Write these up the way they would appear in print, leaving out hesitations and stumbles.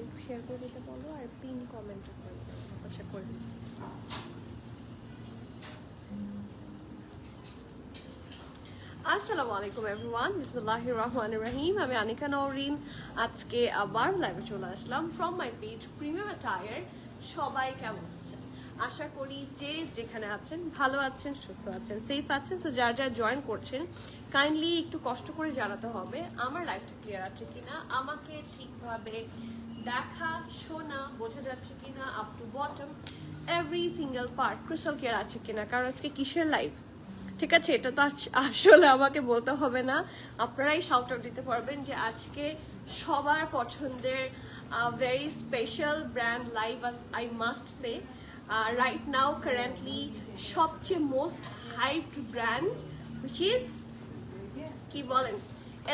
একটু শেয়ার করে দিতে বলো আর পিন কমেন্ট করে দিতে আচ্ছা করে দিচ্ছি। আসসালামু আলাইকুম এভরিওয়ান, বিসমিল্লাহির রহমানির রহিম। আমি আনিকা নওরিন আজকে আবার লাইভে চলে আসলাম from my page premium attire. সবাই কেমন আছেন? আশা করি যে যেখানে আছেন ভালো আছেন, সুস্থ আছেন, সেফ আছেন। সো যার যার জয়েন করছেন কাইন্ডলি একটু কষ্ট করে জানাতে হবে আমার লাইফটা ক্লিয়ার আছে কিনা, আমাকে ঠিকভাবে দেখা শোনা বোঝা যাচ্ছে কিনা, up to bottom every single part crystal clear আছে কিনা। কারণ আজকে কিসের লাইভ, ঠিক আছে, এটা তো আসলে আমাকে বলতে হবে না, আপনারাই শাউট আউট দিতে পারবেন যে আজকে সবার পছন্দের very special brand live I must say right now currently সবচেয়ে most hyped brand which is কি বলেন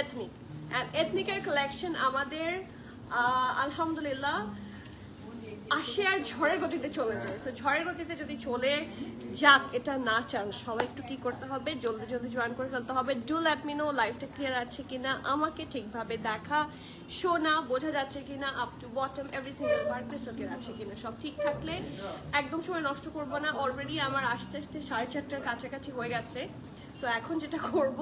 এথনিক। অ্যান্ড এথনিকের কালেকশন আমাদের আলহামদুলিল্লাহ আসে আর ঝড়ের গতিতে চলে যায়। সো ঝড়ের গতিতে যদি চলে যাক এটা না চান, সবাই একটু কি করতে হবে, জলদি জলদি জয়েন করে ফেলতে হবে। ডু লেট মি নো লাইফটা ক্লিয়ার আছে কিনা, আমাকে ঠিকভাবে দেখা শোনা বোঝা যাচ্ছে কিনা, up to bottom every single part crystal clear আছে কিনা। সব ঠিক থাকলে একদম সময় নষ্ট করবো না। অলরেডি আমার আস্তে আস্তে 4:30টার কাছাকাছি হয়ে গেছে। সো এখন যেটা করব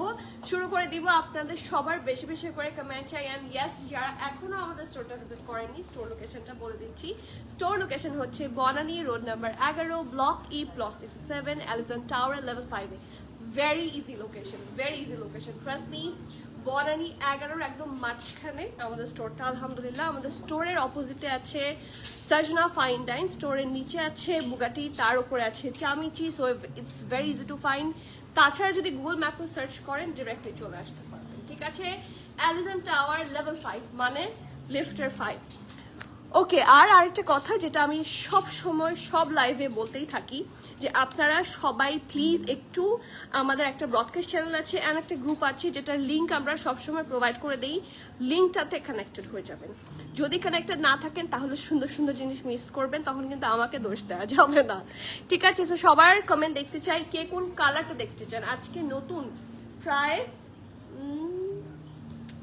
শুরু করে দিব। আপনাদের সবার বেশি বেশি করে কমেন্ট চাই। অ্যান্ড ইয়েস, যারা এখনো আমাদের স্টোরটা ভিজিট করেনি স্টোর লোকেশনটা বলে দিচ্ছি। স্টোর লোকেশন হচ্ছে Banani road number 11 block E plot 67 elephant tower level 5-এ। Very easy location trust me. Banani 11 একদম মাঝখানে আমাদের স্টোরটা। আলহামদুলিল্লাহ আমাদের স্টোরের অপোজিটে আছে সাজনা ফাইন ডাইন, স্টোরের নিচে আছে বুগাটি, তার উপরে আছে চামিচি। So it's very easy to find. তাছাড়া যদি গুগল ম্যাপে সার্চ করেন ডিরেক্টলি চলে আসতে পারবেন, ঠিক আছে। এলিফ্যান্ট টাওয়ার লেভেল 5 মানে লিফটের 5। ওকে, আর আরেকটা কথা যেটা আমি সব সময় সব লাইভে বলতেই থাকি যে আপনারা সবাই প্লিজ একটু আমাদের একটা ব্রডকাস্ট চ্যানেল আছে অ্যান্ড একটা গ্রুপ আছে যেটার লিঙ্ক আমরা সবসময় প্রোভাইড করে দিই, লিঙ্কটাতে কানেক্টেড হয়ে যাবেন। যদি কানেক্টেড না থাকেন তাহলে সুন্দর সুন্দর জিনিস মিস করবেন, তখন কিন্তু আমাকে দোষ দেওয়া যাবে না, ঠিক আছে। তো সবার কমেন্ট দেখতে চাই, কে কোন কালারটা দেখতে চান। আজকে নতুন প্রায়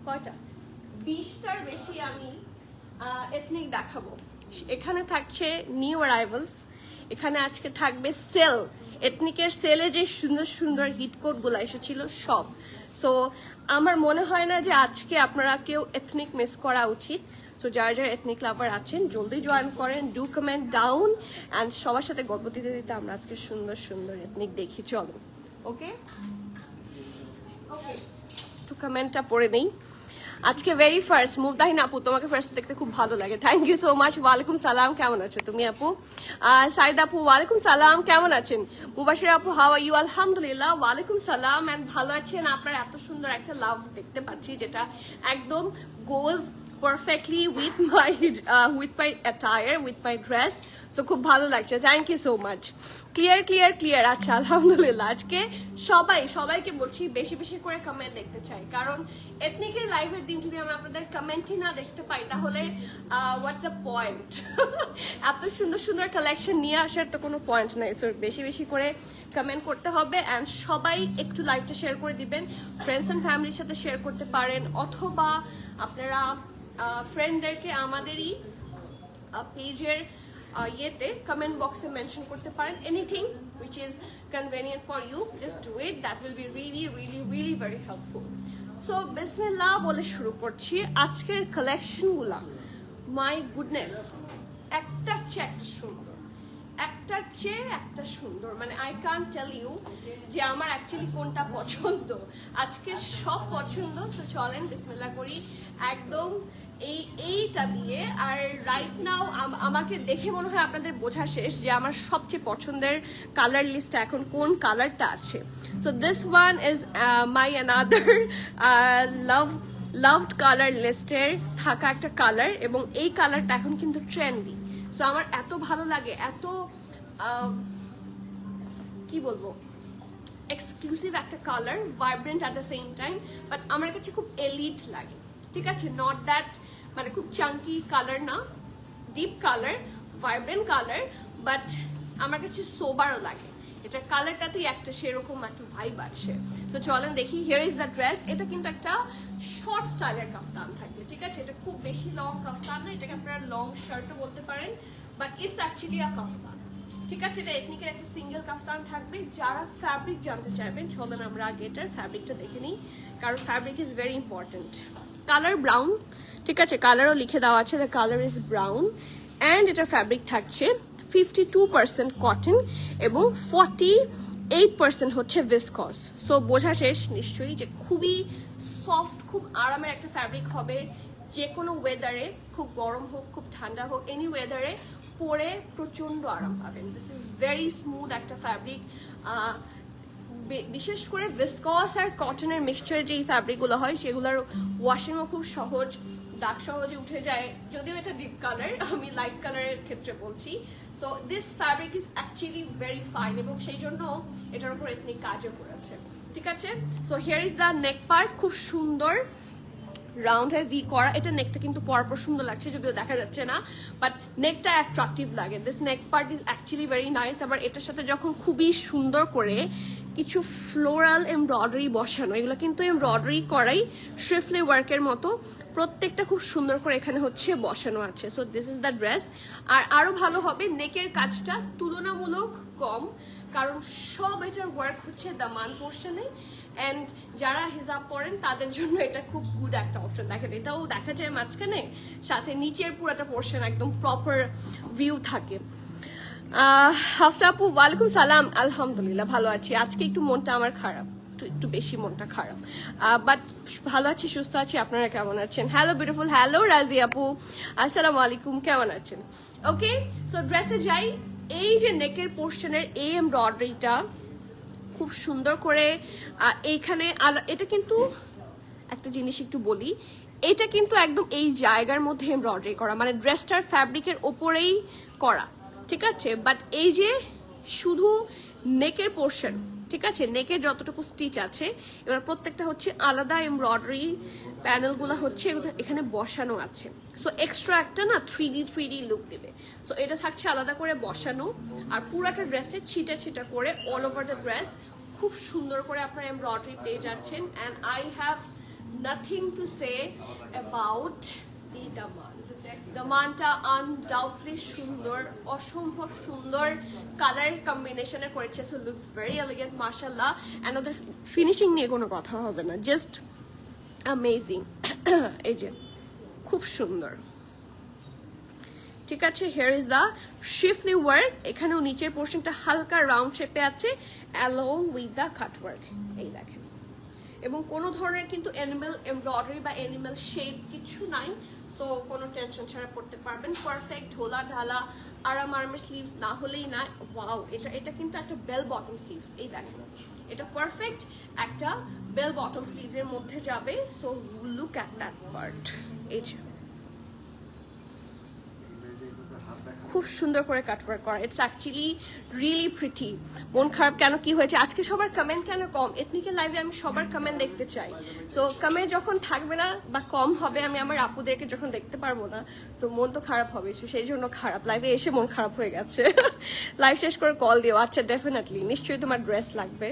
কয়টা 20টার বেশি আমি এথনিক দেখাবো। এখানে থাকছে নিউ অ্যারাইভালস, এখানে আজকে থাকবে সেল, এথনিকের সেলে যে সুন্দর সুন্দর হিট কোডগুলো এসেছিল সব। সো আমার মনে হয় না যে আজকে আপনারা কেউ এথনিক মিস করা উচিত। সো যারা যারা এথনিক লাভার আছেন জলদি জয়েন করেন, ডু কমেন্ট ডাউন অ্যান্ড সবার সাথে গল্প দিতে দিতে আমরা আজকে সুন্দর সুন্দর এথনিক দেখি। চলো ওকে ওকে, একটু কমেন্টটা পড়ে নেই। আজকে ভেরি ফার্স্ট মুমতাহিন আপু, তোমাকে ফার্স্ট দেখতে খুব ভালো লাগে, থ্যাংক ইউ সো মাচ। ওয়ালাইকুম সালাম, কেমন আছো তুমি আপু? সাইদ আপু ওয়ালাইকুম সালাম, কেমন আছেন? মুবাশির আপু হাউ আর ইউ? আলহামদুলিল্লাহ ওয়ালাইকুম সালাম অ্যান্ড ভালো আছেন। আপনার এত সুন্দর একটা লাভ দেখতে পাচ্ছি যেটা একদম গোজ perfectly with my attire, with my dress. So খুব ভালো লাগছে, thank you so much. Clear আচ্ছা আলহামদুলিল্লাহ। আজকে সবাইকে বলছি বেশি বেশি করে কমেন্ট দেখতে চাই, কারণ এথনিকের লাইভের দিন যদি আমি আপনাদের কমেন্টই না দেখতে পাই তাহলে হোয়াটস দ্য পয়েন্ট? এত সুন্দর সুন্দর কালেকশন নিয়ে আসার তো কোনো পয়েন্ট নাই। সো বেশি বেশি করে কমেন্ট করতে হবে অ্যান্ড সবাই একটু লাইভটা শেয়ার করে দিবেন, ফ্রেন্ডস অ্যান্ড ফ্যামিলির সাথে শেয়ার করতে পারেন, অথবা আপনারা ফ্রেন্ডদেরকে আমাদেরই পেজের ইয়েতে কমেন্ট বক্সে মেনশন করতে পারেন। Anything which is convenient for you, just do it, that will be really very helpful. So বিসমিল্লাহ বলে শুরু করছি আজকের কালেকশনগুলা। মাই গুডনেস, একটার চেয়ে একটা সুন্দর, মানে আই কান্ট টেল ইউ যে আমার অ্যাকচুয়ালি কোনটা পছন্দ। আজকে সব পছন্দ। তো চলেন বিসমিল্লাহ করি একদম এইটা দিয়ে। আর রাইট নাও আমাকে দেখে মনে হয় আপনাদের বোঝা শেষ যে আমার সবচেয়ে পছন্দের কালার লিস্টটা এখন কোন কালারটা আছে। So this one is my another loved colour লিস্টের থাকা একটা কালার, এবং এই কালারটা এখন কিন্তু ট্রেন্ডি। সো আমার এত ভালো লাগে, এত কি বলবো এক্সক্লুসিভ একটা colour, vibrant at the same time, but আমার কাছে খুব এলিট লাগে, ঠিক আছে। নট দ্যাট মানে খুব চাঙ্কি কালার না, deep colour, vibrant colour, but আমার কাছে সোবারও লাগে। এটার কালারটাতেই একটা সেরকম একটা ভাইব আছে। সো চলেন দেখি, হিয়ার ইজ দ্য ড্রেস। এটা কিন্তু একটা শর্ট স্টাইলের কাফতান থাকবে, ঠিক আছে? এটা খুব বেশি লং কাফতান না, এটাকে আপনারা লং শার্টও বলতে পারেন, বাট ইটস অ্যাকচুয়ালি আ কাফতান, ঠিক আছে? এটা এথনিকের একটা সিঙ্গেল কাফতান থাকবে। যারা ফ্যাব্রিক জানতে চাইবেন চলেন আমরা আগে এটার ফ্যাব্রিকটা দেখে নিই, কারণ fabric is very important. Colour brown, ঠিক আছে? কালারও লিখে দেওয়া আছে, the colour is brown. And এটার ফ্যাব্রিক থাকছে 52% কটন এবং 48% হচ্ছে ভিসকস। সো বোঝা শেষ নিশ্চয়ই যে খুবই সফট, খুব আরামের একটা ফ্যাব্রিক হবে। যে কোনো ওয়েদারে, খুব গরম হোক খুব ঠান্ডা হোক, এনি ওয়েদারে পরে প্রচন্ড আরাম পাবেন। দিস ইজ ভেরি স্মুথ একটা ফ্যাব্রিক। বিশেষ করে ভিসকস আর কটনের মিক্সচার যেই ফ্যাব্রিকগুলো হয় সেগুলোর ওয়াশিংও খুব সহজ, দাগ সহজে উঠে যায়। যদিও এটা ডিপ কালার, আমি লাইট কালারের ক্ষেত্রে বলছি। So this fabric is actually very fine এবং সেই জন্য এটার উপর এথনিক কাজও করেছে, ঠিক আছে? So here is the neck part, খুব সুন্দর রাউন্ড হয়ে ভি করা। এটা নেকটা কিন্তু পরপর সুন্দর লাগছে, যদিও দেখা যাচ্ছে না, বাট নেকটা অ্যাট্রাকটিভ লাগে। This neck part is actually very nice. আবার এটার সাথে যখন খুবই সুন্দর করে কিছু ফ্লোরাল এমব্রয়ডারি বসানো, এগুলো কিন্তু এমব্রয়ডারি করাই শ্রিফলি ওয়ার্কের মতো, প্রত্যেকটা খুব সুন্দর করে এখানে হচ্ছে বসানো আছে। So this is the dress. আর আরো ভালো হবে নেকের কাজটা তুলনামূলক কম, কারণ সব এটার ওয়ার্ক হচ্ছে দামান পোর্শনে। অ্যান্ড যারা হিজাব পরেন তাদের জন্য এটা খুব গুড একটা অপশন। দেখেন এটাও দেখা যায় মাঝখানে, সাথে নিচের পুরোটা পোর্শন একদম প্রপার ভিউ থাকে। হাফসা আপু, ওয়ালাইকুম সালাম। আলহামদুলিল্লাহ ভালো আছি। আজকে একটু মনটা আমার খারাপ, একটু বেশি মনটা খারাপ, বাট ভালো আছি, সুস্থ আছি। আপনারা কেমন আছেন? হ্যালো বিউটিফুল, হ্যালো রাজি আপু, আসসালামু আলাইকুম, কেমন আছেন? ওকে, সো ড্রেসে যাই। এই যে নেকের পোর্শনের এই এমব্রয়ডারিটা খুব সুন্দর করে এইখানে, এটা কিন্তু একটা জিনিস একটু বলি, এটা কিন্তু একদম এই জায়গার মধ্যে এমব্রয়ডারি করা, মানে ড্রেসটার ফ্যাব্রিকের ওপরেই করা, ঠিক আছে? বাট এই যে শুধু নেকের পোর্শন, ঠিক আছে, নেকের যতটুকু স্টিচ আছে এবার প্রত্যেকটা হচ্ছে আলাদা এমব্রয়ডারি প্যানেলগুলো হচ্ছে এখানে বসানো আছে। সো এক্সট্রা একটা না 3D লুক দেবে। সো এটা থাকছে আলাদা করে বসানো, আর পুরাটা ড্রেসে ছিটা ছিটা করে অল ওভার দ্য ড্রেস খুব সুন্দর করে আপনার এমব্রয়ডারি পেয়ে যাচ্ছেন। And I have nothing to say about the Daman. দামানটা undoubtedly সুন্দর, অসম্ভব সুন্দর কালার কম্বিনেশনে করেছে। সো লুকস ভেরি এলিগেন্ট মাশাআল্লাহ। অ্যান্ড ওদের ফিনিশিং নিয়ে কোনো কথা হবে না, জাস্ট অ্যামেজিং। এই যে খুব সুন্দর, ঠিক আছে? Here is the শিফলি work. এখানেও নিচের পোর্শনটা হালকা রাউন্ড শেপে আছে along with the cut work, এই দেখেন। এবং কোনো ধরনের কিন্তু অ্যানিমাল এমব্রয়ডারি বা অ্যানিমাল শেপ কিছু নাই। সো কোনো টেনশন ছাড়া পড়তে পারবেন, পারফেক্ট ঢোলা ঢালা আরামের স্লিভস না হলেই না। ওয়াও, এটা কিন্তু একটা বেল বটম স্লিভস, এই দেখেন, এটা পারফেক্ট একটা বেল বটম স্লিভস এর মধ্যে যাবে। So look at that part, এই যে খুব সুন্দর করে কাটওয়ার্ক করা। It's actually really pretty. মন খারাপ কেন, কি হয়েছে? আজকে সবার কমেন্ট কেন কম? এথনিকের লাইভে আমি সবার কমেন্ট দেখতে চাই। সো কমেন্ট যখন থাকবে না বা কম হবে, আমি আমার আপুদেরকে যখন দেখতে পারবো না, সো মন তো খারাপ হবে। সেই জন্য খারাপ, লাইভে এসে মন খারাপ হয়ে গেছে। লাইভ শেষ করে কল দিও। আচ্ছা, ডেফিনেটলি, নিশ্চয়ই তোমার ড্রেস লাগবে।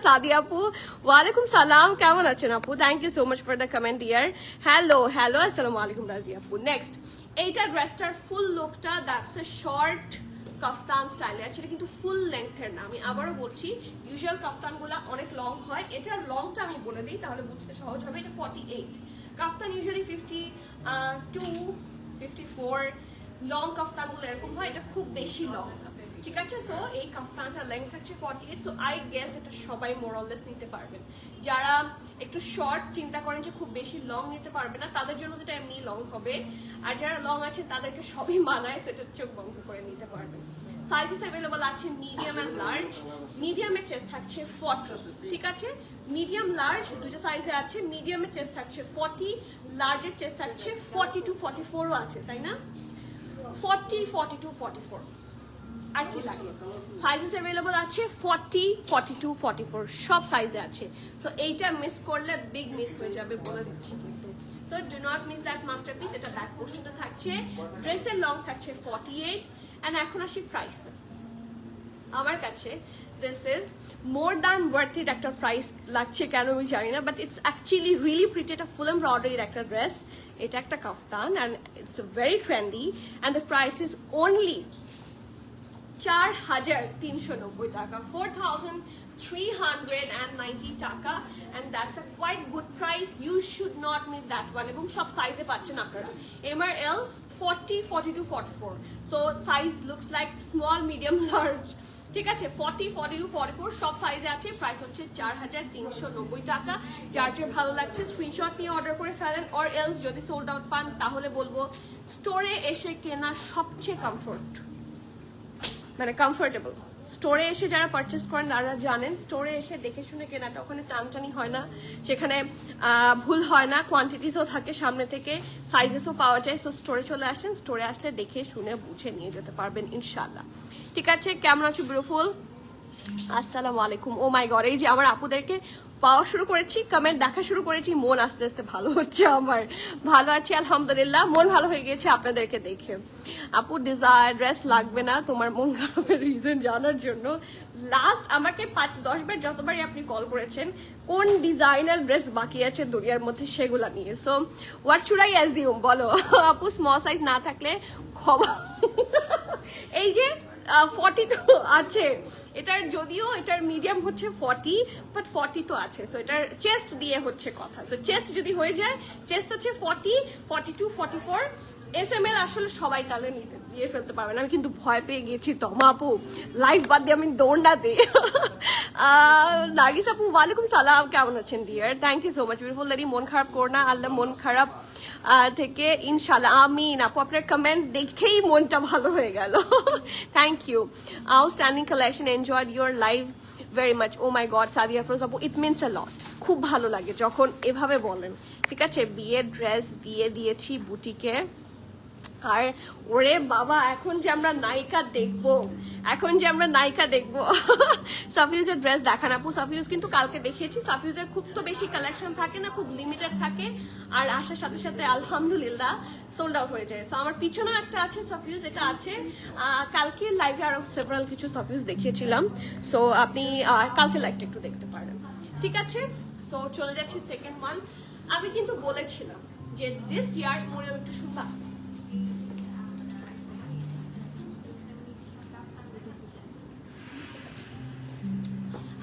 সাদি আপু, ওয়ালাইকুম সালাম, কেমন আছেন আপু? Thank you so much for the comment ইয়ার। হ্যালো, আসসালামু আলাইকুম রাজি আপু। নেক্সট, এইটা ড্রেসটার ফুল লুকটা, দ্যাটস এ শর্ট কাফতান স্টাইলে আছে। এটা কিন্তু ফুল লেন্থের না, আমি আবারও বলছি, ইউজুয়াল কাফতানগুলো অনেক লং হয়। এটার লংটা আমি বলে দিই তাহলে বুঝতে সহজ হবে। এটা 48। কাফতান ইউজুয়ালি 52, 54 লং কাফতানগুলো এরকম হয়, এটা খুব বেশি লং, ঠিক আছে? সো এই কাফতানটা লেন্থ থাকছে 48। সো আই গেস এটা সবাই মোরলেস নিতে পারবেন। যারা একটু শর্ট চিন্তা করেন যে খুব বেশি লং নিতে পারবে না, তাদের জন্য এটা এমনি লং হবে। আর যারা লং আছে তাদেরকে সবই মানায়, সেটা চোখ বন্ধ করে নিতে পারবেন। সাইজেস অ্যাভেলেবল আছে মিডিয়াম অ্যান্ড লার্জ। মিডিয়ামের চেস্ট থাকছে 40, ঠিক আছে? মিডিয়াম লার্জ দুটো সাইজে আছে। মিডিয়ামের চেস্ট থাকছে 40, লার্জের চেস্ট থাকছে 42, 44ও আছে, তাই না? 40, 42, 44 আর কি লাগে? সাইজেস অ্যাভেলেবল আছে 40, 42, 44 সব সাইজে আছে। সো এইটা মিস করলে বিগ মিস হয়ে যাবে, বলে দিচ্ছি কিন্তু। So do not miss that masterpiece. এটা ব্যাক পোর্শনটা থাকছে, ড্রেসের লং থাকছে 48। এন্ড এখন আসি প্রাইসে। আমার কাছে this is more than worth it একটা প্রাইস লাগছে কেন আমি জানি না, but it's actually really pretty. এটা ফুল এমব্রয়ডারির একটা ড্রেস, এটা একটা kaftan and it's very trendy and the price is only 4,390 টাকা, 4,390 টাকা, and that's a quite good price. You should not miss that one. এবং সব সাইজে পাচ্ছেন আপনারা, MRL 40, 42, 44. So size looks like small, medium, large. ঠিক আছে, 40, 42, 44 সব সাইজে আছে। প্রাইস হচ্ছে 4,390 টাকা। যার যে ভালো লাগছে স্ক্রিনশট নিয়ে অর্ডার করে ফেলেন, অর এলস যদি সোল্ড আউট পান তাহলে বলবো স্টোরে এসে কেনা সবচেয়ে কমফোর্টেবল। স্টোরে এসে যারা পারচেস করেন তারা জানেন, স্টোরে এসে দেখে শুনে কেনাটা, ওখানে টানটানি হয় না, সেখানে ভুল হয় না, কোয়ান্টিটিসও থাকে সামনে থেকে, সাইজেসও পাওয়া যায়। সো স্টোরে চলে আসেন, স্টোরে আসলে দেখে শুনে বুঝে নিয়ে যেতে পারবেন ইনশাল্লাহ। ঠিক আছে, কেমন আছো বিউটিফুল? আসসালামু আলাইকুম। ও মাই গড, এই যে আমার আপুদেরকে পাওয়া শুরু করেছি, কমেন্ট দেখা শুরু করেছি, মন আস্তে আস্তে ভালো হচ্ছে আমার। ভালো আছি আলহামদুলিল্লাহ, মন ভালো হয়ে গেছে আপনাদেরকে দেখে। আপু ডিজায়ার ড্রেস লাগবে না তোমার মন খারাপের রিজন জানার জন্য। লাস্ট আমাকে 5-10 বার যতবারই আপনি কল করেছেন কোন ডিজাইনার ড্রেস বাকি আছে দুনিয়ার মধ্যে সেগুলা নিয়ে। So what should I assume বলো আপু? স্মল সাইজ না থাকলে খবর এই যে 40 তো আছে, এটার যদিও এটার মিডিয়াম হচ্ছে 40, বাট 40 তো আছে। সো এটার চেস্ট দিয়ে হচ্ছে কথা। সো চেস্ট যদি হয়ে যায়, চেস্ট হচ্ছে 40, 42, 44। SML আসলে সবাই তাহলে নিয়ে ফেলতে পারবেন। আমি কিন্তু ভয় পেয়ে গেছি তমা আপু, লাইফ বাদ দিয়ে আমি দৌড়টা দিই। নার্গিস আপু ওয়ালাইকুম সালাম, কেমন আছেন dear? Thank you so much beautiful lady. মন খারাপ করো না, আল্লাহ মন খারাপ থেকে ইনশাল্লাহ আমিন। আপু আপনার কমেন্ট দেখেই মনটা ভালো হয়ে গেল। Thank you. Outstanding collection, enjoyed your live very much. Oh my god Sadia Afroz আপু, ইট মিনস আ লট। খুব ভালো লাগে যখন এভাবে বলেন। ঠিক আছে, বিয়ের ড্রেস দিয়ে দিয়েছি বুটিকে, আর ওরে বাবা এখন যে আমরা নায়িকা দেখবো, সাফিউজের ড্রেস দেখান আপু। সাফিউজ কিন্তু কালকে দেখিয়েছি। সাফিউজের খুব তো বেশি কালেকশন থাকে না, খুব লিমিটেড থাকে, আর আসার সাথে সাথে আলহামদুলিল্লাহ সোল্ড আউট হয়ে যায়। সো আমার পিছনেও একটা আছে সাফিউজ, এটা আছে কালকে লাইভে আরো সেভারাল কিছু সাফিউজ দেখিয়েছিলাম। সো আপনি কালকে লাইভটা একটু দেখতে পারেন। ঠিক আছে, সো চলে যাচ্ছি সেকেন্ড ওয়ান। আমি কিন্তু বলেছিলাম যে দিস ইয়ার মোড়ে একটু শুনবা,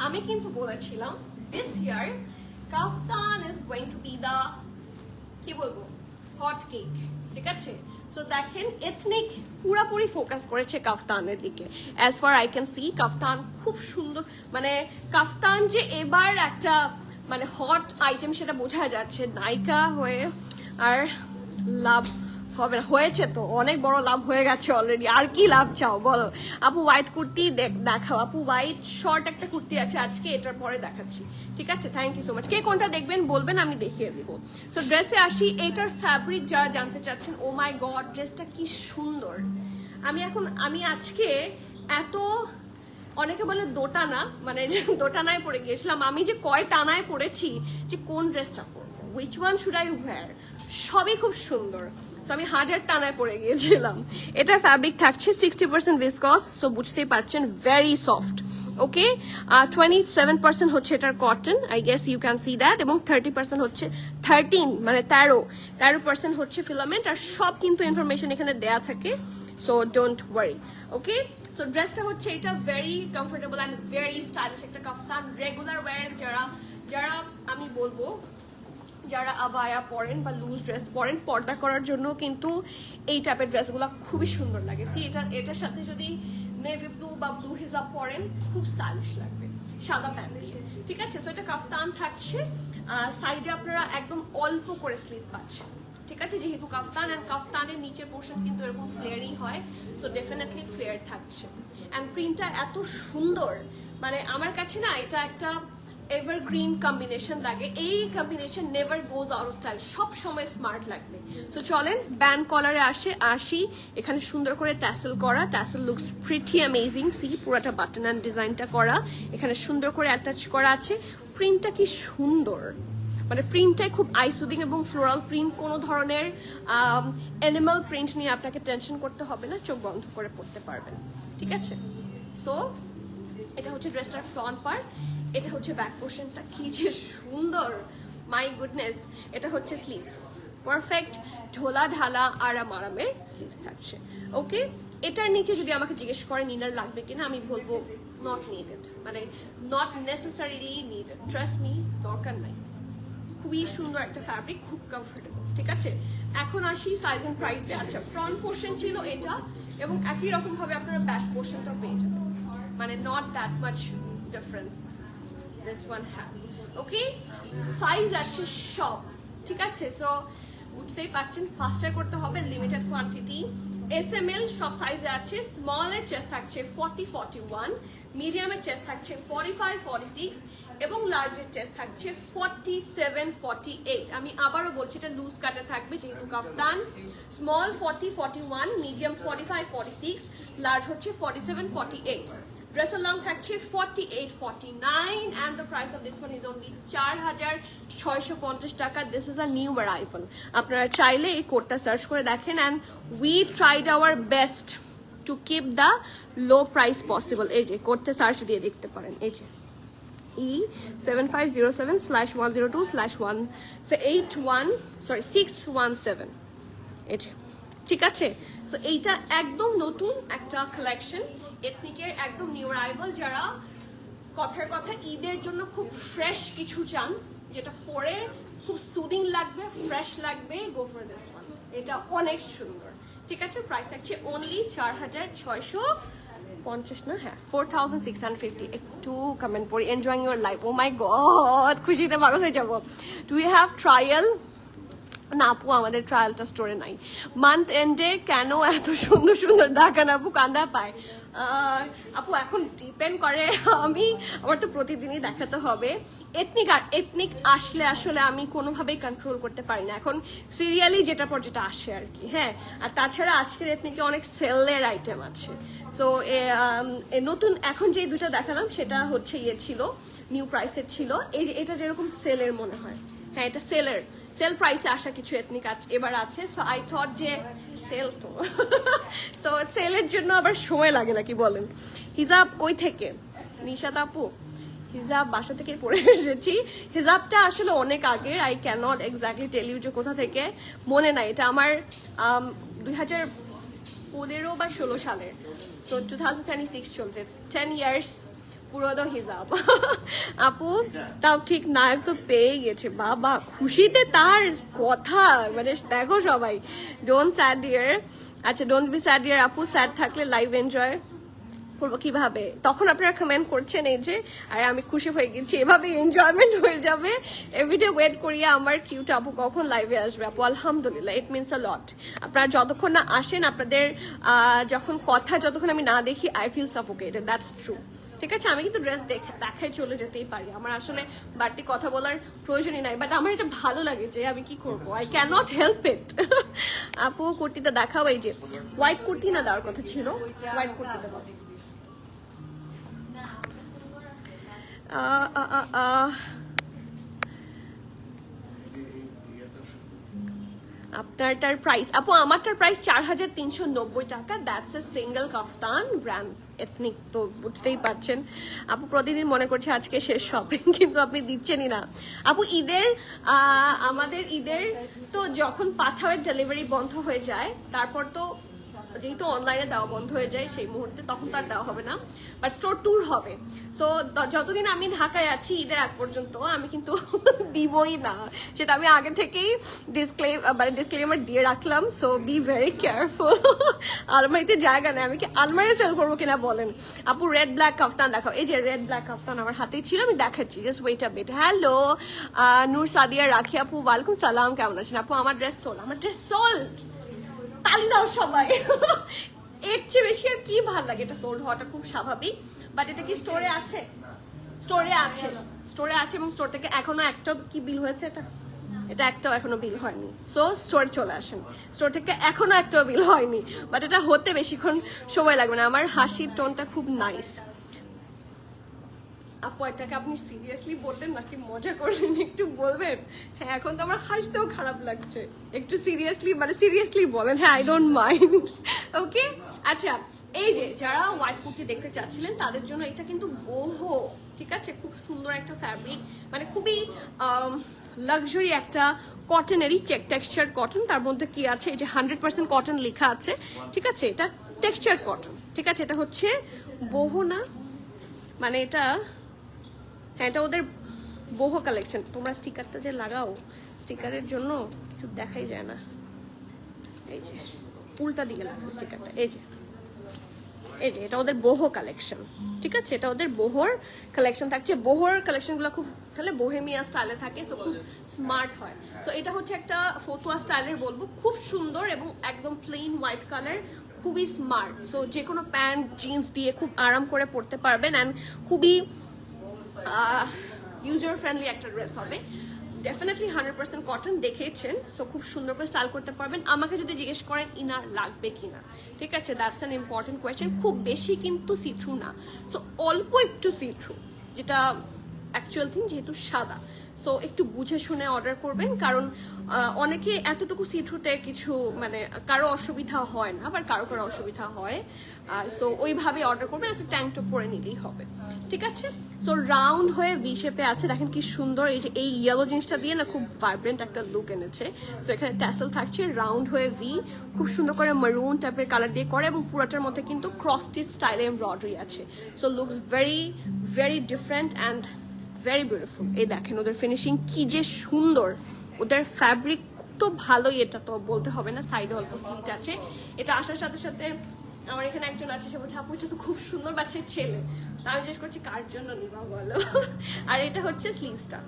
আমি কিন্তু বলেছিলাম this year kaftan is going to be the, কি বলবো, হট কেক। ঠিক আছে, সো দেখেন এথনিক পুরাপুরি ফোকাস করেছে কাফতানের দিকে। As far I can see kaftan খুব সুন্দর, মানে কাফতান যে এবার একটা মানে হট আইটেম সেটা বোঝা যাচ্ছে। নায়িকা হয়ে আর লাভ হবে না, হয়েছে তো অনেক বড় লাভ হয়ে গেছে অলরেডি, আর কি লাভ চাও বলো আপু? হোয়াইট কুর্তি দেখাও আপু, হোয়াইট শর্ট একটা কুর্তি আছে আজকে, এটার পরে দেখাচ্ছি। ঠিক আছে, থ্যাংক ইউ সো মাচ। কে কোনটা দেখবেন বলবেন, আমি দেখিয়ে দিব। সো ড্রেসে আসি, এইটার ফ্যাব্রিক যারা জানতে চাচ্ছেন, ও মাই গড ড্রেসটা কি সুন্দর। আমি আজকে এত, অনেকে বলে দোটানা, মানে দোটানায় পড়ে গিয়েছিলাম। আমি যে কয় টানায় পড়েছি যে কোন ড্রেসটা পরবো, which one should I wear, সবই খুব সুন্দর। সো আমি 1000 টানায় পড়ে গিয়েছিলাম। এটার ফ্যাব্রিক থাকছে 60% ভিসকস, সো বুঝতেই পারছেন ভেরি সফট। ওকে, 27% হচ্ছে এটার cotton, I guess you can see that, এবং 30% হচ্ছে 13% হচ্ছে ফিলামেন্ট। আর সব কিন্তু ইনফরমেশন এখানে দেয়া থাকে, so don't worry. Okay, so ড্রেসটা হচ্ছে এটা very comfortable and very stylish একটা কাফতান। রেগুলার ওয়্যার যারা আমি বলবো যারা আবায়া পরেন বা লুজ ড্রেস পরেন, পর্দা করার জন্য কিন্তু এই টাইপের ড্রেসগুলো খুবই সুন্দর লাগে। সি এটার সাথে যদি নেভি ব্লু বা ব্লু হিজাব পরেন খুব স্টাইলিশ লাগবে সাদা প্যান্ট দিয়ে। ঠিক আছে, সো এটা কাফতান থাকছে, সাইডে আপনারা একদম অল্প করে স্লিপ পাচ্ছেন। ঠিক আছে, যেহেতু কাফতান, অ্যান্ড কাফতানের নিচের পোর্শন কিন্তু এরকম ফ্লেয়ারই হয়, সো ডেফিনেটলি ফ্লেয়ার থাকছে। অ্যান্ড প্রিন্টটা এত সুন্দর, মানে আমার কাছে না এটা একটা এভারগ্রিন কম্বিনেশন লাগে। এই combination never goes out of style, সব সময় স্মার্ট লাগবে। সো চলেন ব্যান্ড কলারে আসি। এখানে সুন্দর করে ট্যাসেল করা, tassel looks pretty amazing. See পুরাটা বাটন অ্যান্ড ডিজাইনটা করা, এখানে সুন্দর করে অ্যাটাচ করা আছে। প্রিন্টটা কি সুন্দর, মানে প্রিন্টটাই খুব আইসুদিং এবং ফ্লোরাল প্রিন্ট। কোনো ধরনের অ্যানিমাল প্রিন্ট নিয়ে আপনাকে টেনশন করতে হবে না, চোখ বন্ধ করে পড়তে পারবেন। ঠিক আছে, সো এটা হচ্ছে ড্রেসটার ফ্রন্ট পার্ট, এটা হচ্ছে ব্যাক পোর্শনটা, কি যে সুন্দর, মাই গুডনেস। এটা হচ্ছে স্লিভস, পারফেক্ট ঢোলা ঢালা আরামের স্লিভস থাকছে। ওকে, এটার নিচে যদি আমাকে জিজ্ঞেস করেন ইনার লাগবে কিনা, আমি বলবো নট নিডেড, মানে not necessarily needed, trust me, দরকার নাই। খুবই সুন্দর একটা ফ্যাব্রিক, খুব কমফোর্টেবল। ঠিক আছে, এখন আসি সাইজ এন্ড প্রাইসে। আচ্ছা, ফ্রন্ট পোর্শন ছিল এটা, এবং একই রকম ভাবে আপনারা ব্যাক পোর্শনটাও পেয়ে যাবেন, মানে not that much difference this one have. Okay, size আছে সব, ঠিক আছে। সো বুঝতেই পারছেন, ফাস্টার করতে হবে, লিমিটেড কোয়ান্টিটি। SML সব সাইজে আছে। স্মলের চেস্ট থাকছে 40-41, মিডিয়ামের চেস্ট থাকছে 45-46 এবং লার্জের চেস্ট থাকছে 47-48। আমি আবারও বলছি, এটা লুজ কাটে থাকবে যেহেতু কাফতান। স্মল 40-41, মিডিয়াম 45-46, লার্জ হচ্ছে 47-48। ড্রেসের লং থাকছে 48-49 and the price of this one is only 4,650 টাকা। This is a new arrival. আপনারা চাইলে এই কোডটা সার্চ করে দেখেন, and we tried our best to keep the low price possible। এই যে কোডটা সার্চ দিয়ে দেখতে পারেন, এই যে E7507/102/617, এই যে, ঠিক আছে। তো এইটা একদম নতুন একটা কালেকশন, এথনিকের একদম নিউ অ্যারাইভাল। যারা কথার কথা ঈদের জন্য খুব ফ্রেশ কিছু চান, যেটা পরে খুব সুদিং লাগবে, ফ্রেশ লাগবে, গো ফর দিস ওয়ান। এটা অনেক সুন্দর, ঠিক আছে। প্রাইস থাকছে অনলি 4,650 না, হ্যাঁ 4,650। একটু কমেন্ট পড়ি, enjoying your life. Oh my god, খুশিতে পাগল হয়ে যাবো। Do you have trial? না আপু, আমাদের ট্রায়ালটা স্টোরে নাই। মান্থ এন্ডে কেন এত সুন্দর সুন্দর দেখান আপু, কান্দা পায়। আপু এখন ডিপেন্ড করে, আমার তো প্রতিদিনই দেখাতে হবে। এথনিক আসলে আসলে আমি কোনোভাবেই কন্ট্রোল করতে পারি না, এখন সিরিয়ালি যেটার পর যেটা আসে আর কি। হ্যাঁ, আর তাছাড়া আজকের এথনিকে অনেক সেলের আইটেম আছে। সো নতুন এখন যে দুটো দেখালাম সেটা হচ্ছে ছিল নিউ প্রাইসের ছিল। এটা যেরকম সেলের মনে হয়, হ্যাঁ এটা সেল প্রাইসে আসা কিছু এথনিক এবার আছে। সো আই থট যে সেল তো সো সেলের জন্য আবার সময় লাগে নাকি বলেন। হিজাব কই থেকে? নিশাত আপু, হিজাব বাসা থেকে পরে এসেছি। হিজাবটা আসলে অনেক আগের, I can't exactly tell you যে কোথা থেকে, মনে নাই। এটা আমার 2015 বা 16 সালের। সো 2026 চলছে, 10 ইয়ার্স পুরোনো হিজাব। আপু তাও ঠিক নায়ক তো পেয়ে গেছে, বাবা খুশিতে তার কথা, মানে দেখো সবাই। ডোন্ট স্যাড ইয়ার, আচ্ছা ডোন্ট বি স্যাড ইয়ার আপু, স্যাড থাকলে লাইভ এনজয় করবো কিভাবে? তখন আপনারা কমেন্ট করছেন এই যে, আর আমি খুশি হয়ে গেছি, এভাবে এনজয়মেন্ট হয়ে যাবে। এভরিডে ওয়েট করি আমার কিউট আপু কখন লাইভে আসবে। আপু আলহামদুলিল্লাহ, ইট মিনস আ লট। আপনারা যতক্ষণ না আসেন, আপনাদের যতক্ষণ আমি না দেখি, I feel suffocated, that's true. ঠিক আছে, আমি কিন্তু ড্রেস দেখাই চলে যেতেই পারি, আমার আসলে বাড়তি কথা বলার প্রয়োজনই নাই, বাট আমার এটা ভালো লাগে যে আমি কি করবো, I can not help it. আপু কুর্তিটা দেখাও, এই যে হোয়াইট কুর্তি না দেওয়ার কথা ছিল, হোয়াইট কুর্তিটা দাও। আপনারটার প্রাইস আপু, আমারটার প্রাইস 4,390 টাকা। That's a single kaftan brand ethnic, তো বুঝতেই পারছেন। আপু প্রতিদিন মনে করছে আজকে শেষ শপিং, কিন্তু আপনি দিচ্ছেনই না। আপু আমাদের ঈদের তো যখন পাঠাওয়ের ডেলিভারি বন্ধ হয়ে যায়, তারপর তো যেহেতু অনলাইনে দেওয়া বন্ধ হয়ে যায় সেই মুহূর্তে, তখন তো আর দেওয়া হবে না, বাট স্টোর ট্যুর হবে। সো যতদিন আমি ঢাকায় আছি ঈদের আগ পর্যন্ত আমি কিন্তু দিবই না, সেটা আমি আগে থেকেই ডিসক্লেমার দিয়ে রাখলাম। So be very careful. আলমারিতে জায়গা নেই, আমি কি আলমারি সেল করবো কিনা বলেন। আপু রেড ব্ল্যাক কাফতান দেখাও, এই যে রেড ব্ল্যাক কাফতান আমার হাতেই ছিল, আমি দেখাচ্ছি, just wait a bit. Hello Noor Sadia Rakhi আপু, ওয়ালাইকুম সালাম, কেমন আছেন আপু? আমার ড্রেস সোল্ড, তালি দাও সবাই। এর চেয়ে বেশি আর কি ভাল লাগে, এটা সোল্ড হওয়াটা খুব স্বাভাবিক। বাট এটা কি স্টোরে আছে? স্টোরে আছে এবং স্টোর থেকে এখনো একটা কি বিল হয়েছে? এটা একটাও এখনো বিল হয়নি। সো স্টোরে চলে আসেন, স্টোর থেকে এখনো একটাও বিল হয়নি, বাট এটা হতে বেশিক্ষণ সময় লাগবে না। আমার হাসির টোনটা খুব নাইস। আপু এটাকে আপনি সিরিয়াসলি বললেন নাকি মজা করলেন, একটু বলবেন? হ্যাঁ, এখন তো আমার হাসতেও খারাপ লাগছে, একটু সিরিয়াসলি বলেন। হ্যাঁ, আই ডোন্ট মাইন্ড। ওকে, আচ্ছা এই যে যারা হোয়াইট কুর্তি দেখতে চাচ্ছিলেন তাদের জন্য এটা কিন্তু boho, ঠিক আছে, খুব সুন্দর একটা ফ্যাব্রিক, মানে খুবই লাক্সারি একটা কটনেরই চেক টেক্সচার কটন। তার মধ্যে কি আছে, এই যে 100% কটন লেখা আছে, ঠিক আছে, এটা টেক্সচার কটন, ঠিক আছে। এটা হচ্ছে boho না, মানে এটা, হ্যাঁ এটা ওদের boho কালেকশন। তোমরা স্টিকারটা যে লাগাও, স্টিকারের জন্য কিছু দেখাই যায় না, এই যে উল্টা দিকে লাগাও স্টিকারটা, এই যে এটা ওদের boho কালেকশন, ঠিক আছে, এটা ওদের bohoর কালেকশন থাকছে। bohoর কালেকশনগুলো খুব তাহলে বোহেমিয়া স্টাইলে থাকে, সো খুব স্মার্ট হয়। সো এটা হচ্ছে একটা ফতুয়া স্টাইলের বলবো, খুব সুন্দর এবং একদম প্লেন হোয়াইট কালার, খুবই স্মার্ট। সো যে কোনো প্যান্ট জিন্স দিয়ে খুব আরাম করে পরতে পারবেন, অ্যান্ড খুবই ইউজার ফ্রেন্ডলি একটা ড্রেস হবে। ডেফিনেটলি 100% কটন দেখেছেন, সো খুব সুন্দর করে স্টাইল করতে পারবেন। আমাকে যদি জিজ্ঞেস করেন ইনার লাগবে কিনা, ঠিক আছে, দ্যাটস অ্যান ইম্পর্টেন্ট কোয়েশ্চেন। খুব বেশি কিন্তু সি থ্রু না, সো অল্প একটু সি থ্রু, যেটা অ্যাকচুয়াল থিং, যেহেতু সাদা, সো একটু বুঝে শুনে অর্ডার করবেন, কারণ অনেকে এতটুকু সি থ্রুতে কিছু মানে কারো অসুবিধা হয় না, আবার কারো কারো অসুবিধা হয়, সো ওইভাবে অর্ডার করবেন, একটা ট্যাঙ্ক টপ পরে নিলেই হবে, ঠিক আছে। সো রাউন্ড হয়ে ভি শেপে আছে, দেখেন কি সুন্দর, এই যে এই ইয়েলো জিনিসটা দিয়ে না খুব ভাইব্রেন্ট একটা লুক এনেছে। সো এখানে ট্যাসেল থাকছে, রাউন্ড হয়ে ভি, খুব সুন্দর করে মারুন টাইপের কালার দিয়ে করে, এবং পুরোটার মধ্যে কিন্তু ক্রস স্টিচ স্টাইলে এমব্রয়ডারি আছে। So looks very very different and very beautiful. এই দেখেন ওদের ফিনিশিং কি যে সুন্দর, ওদের ফ্যাব্রিক তো ভালোই, এটা তো বলতে হবে না। সাইডে অল্প স্লিট আছে, এটা আসার সাথে সাথে আমার এখানে একজন আছে, সে বলছে আপু এটা তো খুব সুন্দর, বাচ্চার ছেলে। তা আমি জিজ্ঞেস করছি কার জন্য নিবা বলো। আর এটা হচ্ছে স্লিভসটা,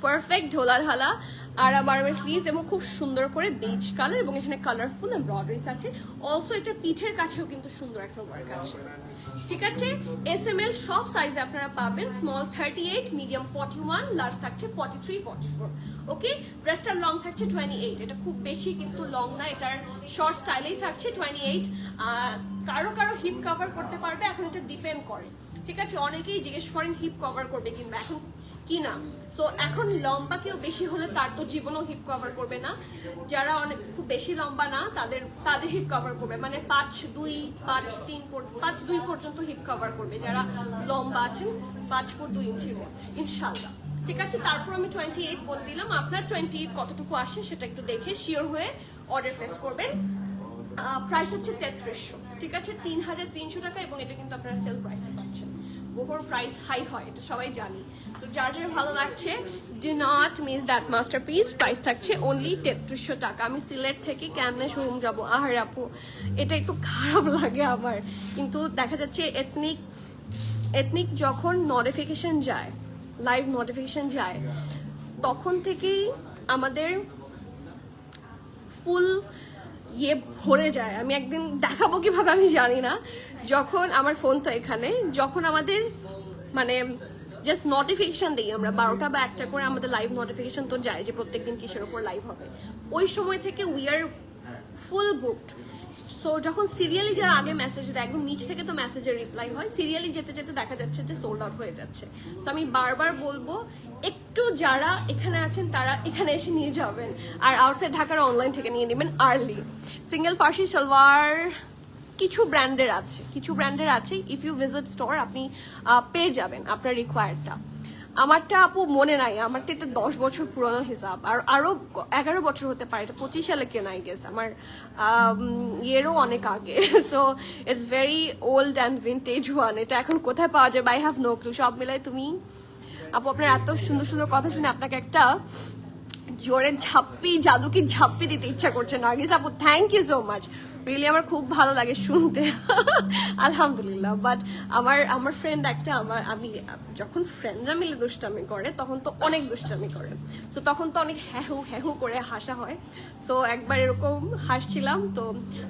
পারফেক্ট ঢোলার হালা আর বারবার স্লিভস, এবং খুব সুন্দর করে বেজ কালার, এবং এখানে কালারফুল এমব্রয়ডারিজ আছে। অলসো এটা পিঠের কাছেও কিন্তু সুন্দর একটা ওয়ার্ক আছে, ঠিক আছে। SML সব সাইজে আপনারা পাবেন, স্মল 38, মিডিয়াম 41, লার্জ থাকছে 43, 44। ওকে, ড্রেসটার লং থাকছে 28, এটা খুব বেশি কিন্তু লং না, এটার শর্ট স্টাইলেই থাকছে 28। কারো কারো হিপ কভার করতে পারবে, এখন এটা ডিপেন্ড করে, ঠিক আছে। অনেকেই জিজ্ঞেস করেন হিপ কভার করবে কিংবা এখন কি না। সো এখন লম্বা কেউ বেশি হলে তার তো জীবনও হিপ কভার করবে না, যারা অনেক খুব বেশি লম্বা না তাদের হিপ কভার করবে, মানে 5'2", 5'2" পর্যন্ত হিপ কভার করবে যারা লম্বা আছেন, 5 ফুট 2 ইঞ্চির মধ্যে ইনশাল্লাহ, ঠিক আছে। তারপর আমি 28 বলে দিলাম, আপনার 28 কতটুকু আসে সেটা একটু দেখে শিওর হয়ে অর্ডার প্লেস করবেন। প্রাইস হচ্ছে 3300, ঠিক আছে, 3300 টাকা, এবং এটা কিন্তু আপনারা সেল প্রাইসে পাচ্ছেন। bohoর প্রাইস হাই হয়, এটা সবাই জানি। সো যার যার ভালো লাগছে, do not miss that masterpiece. Price থাকছে অনলি 3300 টাকা। আমি সিলেট থেকে কেমনে শোরুম যাবো, আহার আপু এটা একটু খারাপ লাগে আমার, কিন্তু দেখা যাচ্ছে এথনিক যখন নোটিফিকেশন যায়, লাইভ নোটিফিকেশন যায়, তখন থেকেই আমাদের ফুল ইয়ে ভরে যায়। আমি একদিন দেখাবো কিভাবে আমি জানি না, যখন আমার ফোন তো এখানে, যখন আমাদের মানে জাস্ট নোটিফিকেশন দিই আমরা 12টা বা 1টা করে, আমাদের লাইভ নোটিফিকেশন তো যায় যে প্রত্যেকদিন কিসের ওপর লাইভ হবে, ওই সময় থেকে we are full booked. So যখন সিরিয়ালি যারা আগে মেসেজ দেয়, একদম নিচ থেকে তো মেসেজের রিপ্লাই হয়, সিরিয়ালি যেতে যেতে দেখা যাচ্ছে যে সোল্ড আউট হয়ে যাচ্ছে। সো আমি বারবার বলবো, একটু যারা এখানে আছেন তারা এখানে এসে নিয়ে যাবেন, আর আউটসাইড ঢাকার অনলাইন থেকে নিয়ে নেবেন আর্লি। সিঙ্গেল ফার্সি সালোয়ার কিছু ব্র্যান্ডের আছে, ইফ ইউ ভিজিট স্টোর আপনি পেয়ে যাবেন আপনার রিকোয়ার্ডটা। আমারটা আপু মনে নাই, আমারটা এটা 10 বছর পুরনো হিসাব, আর আরো 11 বছর হতে পারে, এটা 25 সালে কেনা, আই গেস আমার ইয়েরও অনেক আগে। So it's very old and vintage one. এটা এখন কোথায় পাওয়া যায়, আই হ্যাভ নো ক্লু। সব মিলাই তুমি আপু আপনার এত সুন্দর সুন্দর কথা শুনে আপনাকে একটা জোরে জাদুকি ঝাপ্পি দিতে ইচ্ছা করছে। নার্গিস আপু thank you so much, really আমার খুব ভালো লাগে শুনতে। আলহামদুলিল্লাহ। বাট আমার ফ্রেন্ড একটা, আমি যখন ফ্রেন্ডরা মিলে দুষ্টামি করে তখন তো অনেক দুষ্টামি করে, সো তখন তো অনেক হ্যাহু করে হাসা হয়। সো একবার এরকম হাসছিলাম, তো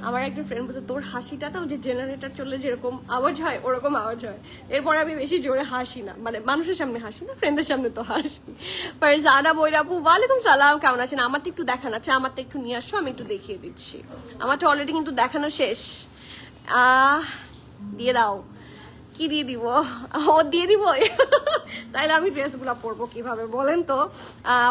আমার একটা ফ্রেন্ড বলছে তোর হাসিটা তো যে জেনারেটর চললে যেরকম আওয়াজ হয় ওরকম আওয়াজ হয়। এরপরে আমি বেশি জোরে হাসি না, মানে মানুষের সামনে হাসি না, ফ্রেন্ডের সামনে তো হাসি। ফারজানা বৈরাপু ওয়ালাইকুম সালাম, কেমন আছেন? আমারটা একটু দেখান, আচ্ছা আমারটা একটু নিয়ে আসো, আমি একটু দেখিয়ে দিচ্ছি। আমারটা অলরেডি কিন্তু দেখানো শেষ, দিয়ে দাও। কি দিয়ে দিব? ও দিয়ে দিব। তাইলে আমি ড্রেসগুলো পরবো কিভাবে বলেন তো?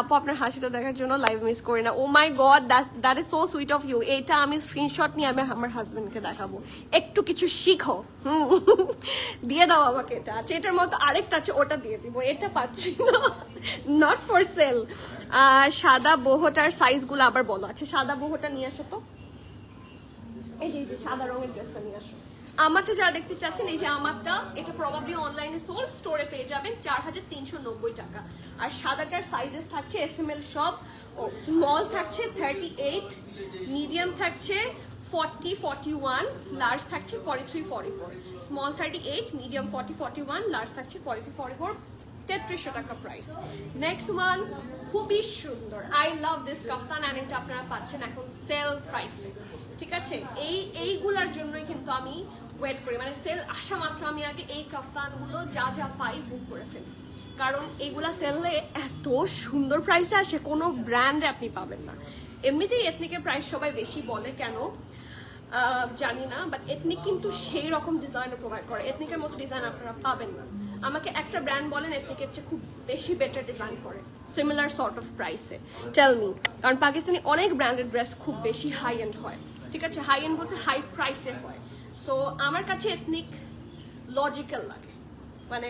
আপু আপনার হাসিটা দেখার জন্য লাইভ মিস করি না। Oh my god, that is so sweet of you. এটা আমি স্ক্রিনশট নিয়ে আমি আমার হাজবেন্ডকে দেখাবো। একটু কিছু শিখো। দিয়ে দাও আমাকে এটা। আচ্ছা, এটার মতো আরেকটা আছে, ওটা দিয়ে দিব। এটা পাচ্ছি না, নট ফর সেল। সাদা bohoটার সাইজগুলো আবার বলো। আচ্ছা, সাদা bohoটা নিয়ে আসো তো। এই যে সাদা রঙের ড্রেসটা নিয়ে আসো। আমারটা যারা দেখতে চাচ্ছেন, এই যে আমারটা, এটা প্রবাবলি অনলাইনে সোল্ড, স্টোরে পেয়ে যাবেন 4390 টাকা। আর সাদাটার সাইজেস থাকছে SML সব। ও স্মল থাকছে 38, মিডিয়াম থাকছে 40, 41, লার্জ থাকছে 43, 44। স্মল 38, মিডিয়াম 40, 41, লার্জ থাকছে 43, 44। 3300 টাকা প্রাইস। নেক্সট ওয়ান খুবই সুন্দর, I love this kaftan, and এটা আপনারা পাচ্ছেন এখন সেল প্রাইসে। ঠিক আছে, এইগুলার জন্যই কিন্তু আমি ওয়েট করি, মানে সেল আসা মাত্র আমি আগে এই কাফতানগুলো যা যা পাই বুক করে ফেলি, কারণ এইগুলা সেলে এত সুন্দর প্রাইসে আসে, কোনো ব্র্যান্ডে আপনি পাবেন না। এমনিতেই এথনিকের প্রাইস সবাই বেশি বলে, কেন জানি না, বাট এথনিক কিন্তু সেই রকম ডিজাইন প্রোভাইড করে। এথনিকের মতো ডিজাইন আপনারা পাবেন না। আমাকে একটা ব্র্যান্ড বলেন এথনিকের চেয়ে খুব বেশি বেটার ডিজাইন করে সিমিলার সর্ট অফ প্রাইসে, টেল মি। কারণ পাকিস্তানি অনেক ব্র্যান্ডেড ড্রেস খুব বেশি হাই এন্ড হয়। ঠিক আছে, হাই এন্ড বলতে হাই প্রাইসে হয়। সো আমার কাছে এথনিক লজিক্যাল লাগে, মানে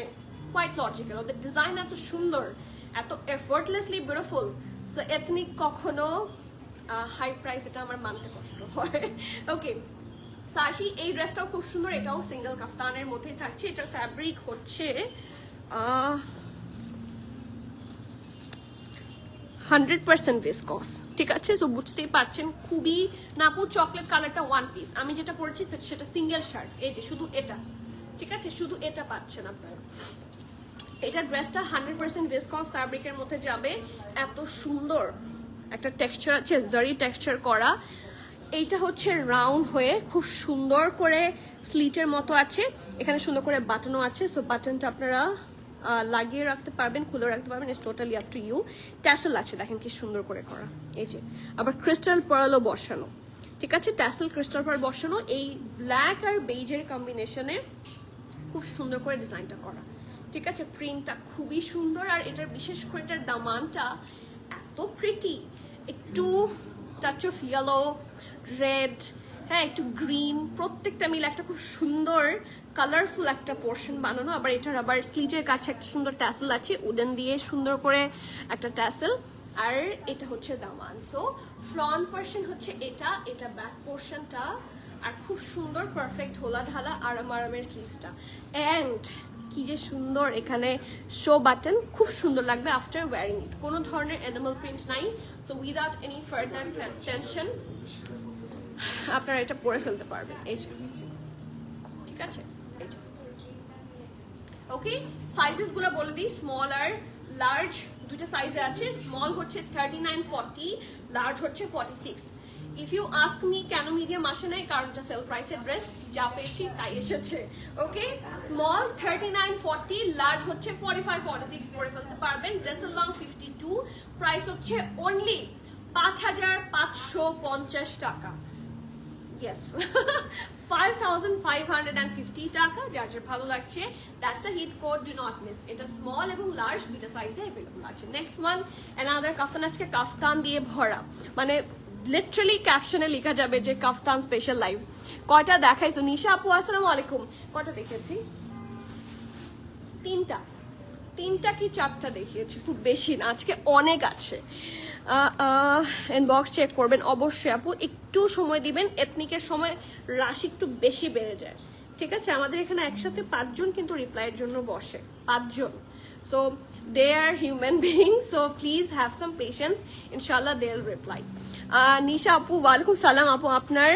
কোয়াইট লজিক্যাল। ওদের ডিজাইন এত সুন্দর, এত এফোর্টলেসলি বিউটিফুল। সো এথনিক কখনো হাই প্রাইস, এটা আমার মানতে কষ্ট হয়। ওকে, সাশি এই ড্রেসটাও খুব সুন্দর, এটাও সিঙ্গেল কাফতানের মধ্যে থাকছে। এটার ফ্যাব্রিক হচ্ছে 100% ভিসকস। ঠিক আছে, সো বুঝতেই পারছেন, খুবই নাপু চকলেট কালারটা ওয়ান পিস। আমি যেটা পরেছি সেটা সিঙ্গেল শার্ট, এই যে শুধু এটা। ঠিক আছে, শুধু এটা পাচ্ছেন আপনারা। এটা ড্রেসটা 100% ভিসকস ফ্যাব্রিকের মধ্যে যাবে। এত সুন্দর একটা টেক্সচার আছে, জারি টেক্সচার করা। এইটা হচ্ছে রাউন্ড হয়ে খুব সুন্দর করে স্লিটের মতো আছে, এখানে সুন্দর করে বাটনও আছে। সো বাটনটা আপনারা লাগিয়ে রাখতে পারবেন, খুলে রাখতে পারবেন, it's totally up to you. Tassel আছে, দেখেন কি সুন্দর করে করা। এই যে আবার ক্রিস্টাল পার্লও বসানো। ঠিক আছে, ট্যাসেল ক্রিস্টাল পার্ল বসানো, এই ব্ল্যাক আর বেজের কম্বিনেশনে খুব সুন্দর করে ডিজাইনটা করা। ঠিক আছে, প্রিন্টটা খুবই সুন্দর। আর এটার বিশেষ করে এটার দামানটা এত প্রিটি, একটু টাচ অফ ইয়েলো, রেড, হ্যাঁ একটু গ্রিন, প্রত্যেকটা মিলে একটা খুব সুন্দর কালারফুল একটা পোর্শন বানানো। আবার এটার আবার স্লিটের কাছে একটা সুন্দর ট্যাসেল আছে, উডেন দিয়ে সুন্দর করে একটা ট্যাসেল। আর এটা হচ্ছে দামান। সো ফ্রন্ট পোর্শন হচ্ছে এটা, এটা ব্যাক পোর্শনটা। আর খুব সুন্দর পারফেক্ট হোলা ঢালা আরামের স্লিভসটা। অ্যান্ড কি যে সুন্দর এখানে শো বাটন, খুব সুন্দর লাগবে আফটার ওয়ারিং ইট। কোনো ধরনের অ্যানিমাল প্রিন্ট নাই। So without any further tension আপনারা এটা পরে ফেলতে পারবেন। এই যে, ঠিক আছে, এই যে। ওকে, সাইজেস গুলো বলে দিই, স্মল আর লার্জ দুটো সাইজে আছে। স্মল হচ্ছে 39, 40, লার্জ হচ্ছে 46। ইফ ইউ আস্ক মি কেন মিডিয়াম আসে নাই, কারণ এটা সেল প্রাইসের ড্রেস, যা পেয়েছি তাই এসেছে। ওকে, স্মল 39, 40, লার্জ হচ্ছে 45, 46 পরে ফেলতে পারবেন। ড্রেসের লং 52, প্রাইস হচ্ছে অনলি 5550 টাকা। Yes, 5550 টাকা। যার যার ভালো লাগছে, that's a hit code, do not miss. এটা স্মল এবং লার্জ দুটো সাইজে अवेलेबल আছে। নেক্সট ওয়ান অ্যানাদার কাফতান, আজকে কাফতান দিয়ে ভরা, মানে লিটারালি ক্যাপশনে লেখা যাবে যে কাফতান স্পেশাল লাইভ। কয়টা দেখাইছো নিশা আপু? আসসালামু আলাইকুম। কয়টা দেখেছি? তিনটা কি চারটা দেখিয়েছি, খুব বেশি না, আজকে অনেক আছে। ইনবক্স চেক করবেন অবশ্যই আপু, একটু সময় দিবেন। এথনিকের সময় রাশ একটু বেশি বেড়ে যায়। ঠিক আছে, আমাদের এখানে একসাথে 5 জন কিন্তু রিপ্লাইয়ের জন্য বসে, 5 জন। So they are human being, so please have some patience, ইনশাল্লাহ দে উইল রিপ্লাই। নিশা আপু ওয়ালাইকুম সালাম। আপু আপনার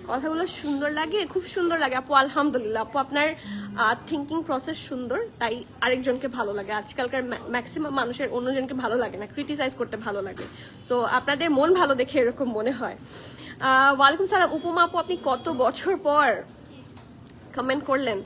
কথাগুলো সুন্দর লাগে, খুব সুন্দর লাগে আপু, আলহামদুলিল্লাহ। আপু আপনার থিঙ্কিং প্রসেস সুন্দর, তাই আরেকজনকে ভালো লাগে। আজকালকার ম্যাক্সিমাম মানুষের অন্যজনকে ভালো লাগে না, ক্রিটিসাইজ করতে ভালো লাগে। সো আপনাদের মন ভালো দেখে এরকম মনে হয়। ওয়ালাইকুম সালাম উপমা আপু, আপনি কত বছর পর কমেন্ট করলেন?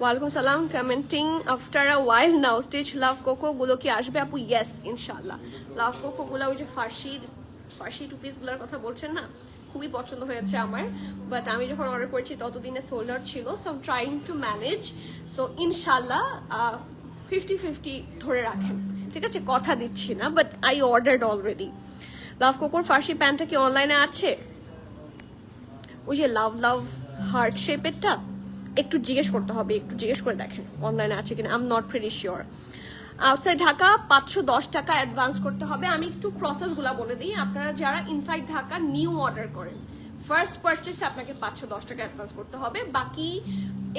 ওয়ালাইকুম সালাম, commenting after a while now. Stitch love cocoa গুলো কি আসবে আপু? ইয়েস ইনশাল্লাহ। লাভ কোকো গুলো ওই যে ফার্সি টু পিস গুলোর কথা বলছেন না, খুবই পছন্দ হয়েছে আমার, বাট আমি যখন অর্ডার করেছি ততদিনে সোল্ড আউট ছিল। So I'm trying to manage. So ইনশাল্লাহ 50-50 ধরে রাখেন, ঠিক আছে, কথা দিচ্ছি না, but I ordered already. Love কোকোর ফার্সি প্যান্টটা কি অনলাইনে আছে? ওই যে লাভ লাভ হার্ট শেপেরটা একটু জিজ্ঞেস করতে হবে, একটু জিজ্ঞেস করে দেখেন অনলাইনে আছে কিনা। I am not very sure. Outside Dhaka 510 টাকা অ্যাডভান্স করতে হবে। আমি একটু প্রসেসগুলো বলে দিই। আপনারা যারা ইনসাইড ঢাকা নিউ অর্ডার করেন, ফার্স্ট পারচেসে আপনাকে 510 টাকা অ্যাডভান্স করতে হবে। বাকি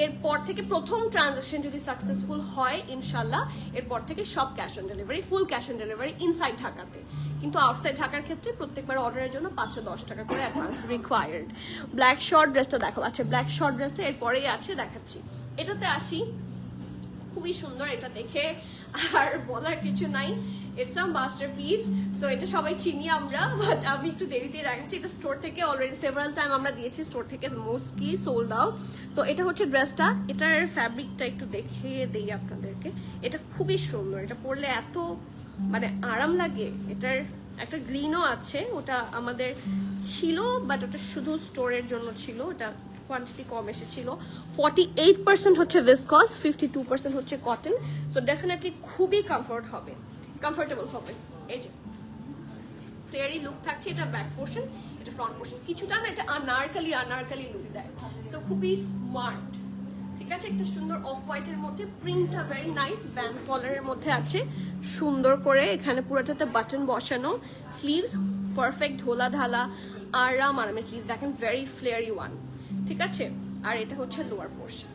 এরপর থেকে প্রথম ট্রানজাকশন যদি সাকসেসফুল হয় ইনশাল্লাহ, এরপর থেকে সব cash on delivery, full cash on delivery inside ঢাকাতে। কিন্তু আউটসাইড ঢাকার ক্ষেত্রে প্রত্যেকবার অর্ডারের জন্য 510 টাকা করে অ্যাডভান্স রিকোয়ার্ড। ব্ল্যাক শর্ট ড্রেসটা দেখো। আচ্ছা, ব্ল্যাক শর্ট ড্রেসটা এরপরেই আছে, দেখাচ্ছি। এটাতে আসি, খুবই সুন্দর, এটা দেখে আর বলার কিছু নাই। It's a masterpiece. সো এটা সবাই চিনি আমরা, বাট আমি একটু দেরিতে দেখাচ্ছি। এটা স্টোর থেকে অলরেডি সেভারাল টাইম আমরা দিয়েছি, স্টোর থেকে মোস্টলি সোল্ড আউট। সো এটা হচ্ছে ড্রেসটা। এটার ফ্যাব্রিকটা একটু দেখিয়ে দিই আপনাদেরকে। এটা খুবই সুন্দর, এটা পরলে এত মানে আরাম লাগে। এটার একটা গ্রিনও আছে, ওটা আমাদের ছিল, বাট ওটা শুধু স্টোরের জন্য ছিল, ওটা কোয়ান্টিটি কম এসেছিল। 48% হচ্ছে ভিসকস, 52% হচ্ছে কটন। সো ডেফিনেটলি খুবই কমফোর্টেবল হবে। এই যে ফ্লেয়ারি লুক থাকছে, এটা ব্যাক পোর্শন, এটা ফ্রন্ট পোর্শন। কিছুটা না এটা আনারকালি লুক দেয়, তো খুবই স্মার্ট, ঠিক আছে। একটা সুন্দর অফ হোয়াইটের মধ্যে, প্রিন্টটা ভেরি নাইস, ব্যান্ড কলারের মধ্যে আছে, সুন্দর করে এখানে পুরোটাতে বাটন বসানো। স্লিভস পারফেক্ট ঢোলা ঢালা, আরামের স্লিভস দেখেন, ভেরি ফ্লেয়ারি ওয়ান, ঠিক আছে। আর এটা হচ্ছে লোয়ার পোর্শন,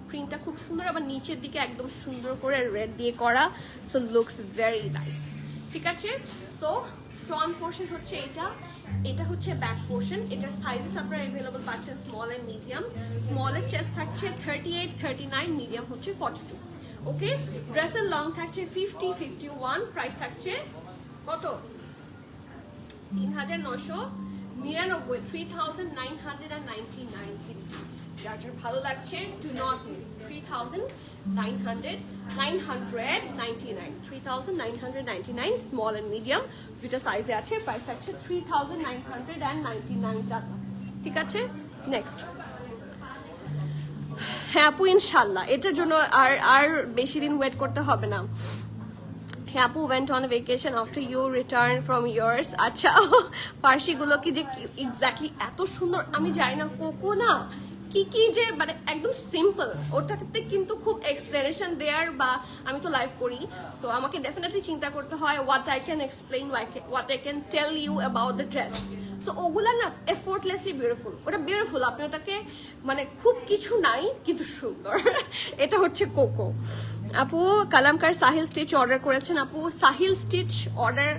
প্রিন্টটা খুব সুন্দর, আবার নিচের দিকে একদম সুন্দর করে রেড দিয়ে করা। সো লুকস ভেরি নাইস, ঠিক আছে। সো ফ্রন্ট পোর্শন হচ্ছে এটা, এটা হচ্ছে ব্যাক পোর্শন। এটার সাইজেস আপনারা অ্যাভেলেবল পাচ্ছেন স্মল এন্ড মিডিয়াম। স্মলের চেস্ট থাকছে 38, 39, মিডিয়াম হচ্ছে 42। ওকে, ড্রেসের লং থাকছে 50, 51। প্রাইস থাকছে কত? 3999, 3999। যার যার ভালো লাগছে do not miss. 3999, small and medium দুটো সাইজে আছে। প্রাইস থাকছে 3999 টাকা, ঠিক আছে। নেক্সট, হ্যাঁ আপু ইনশাল্লাহ এটার জন্য আর বেশি দিন ওয়েট করতে হবে না। হ্যাঁ আপু went on a vacation after you returned from yours। আচ্ছা, পার্সিগুলো কি যে এক্স্যাক্টলি এত সুন্দর আমি জানি না। কোকো না কি যে মানে একদম সিম্পল, ওটাতে কিন্তু খুব এক্সপ্লেনেশন দেয়ার, বা আমি তো লাইভ করি, সো আমাকে ডেফিনেটলি চিন্তা করতে হয় what I can explain, what I can tell you about the dress. So ওগুলা না এফোর্টলেসলি বিউটিফুল, ওটা বিউটিফুল, আপনি ওটাকে মানে খুব কিছু নাই কিন্তু সুন্দর। এটা হচ্ছে কোকো। আপু কালামকার সাহিল স্টিচ অর্ডার করেছেন। আপু সাহিল স্টিচ অর্ডার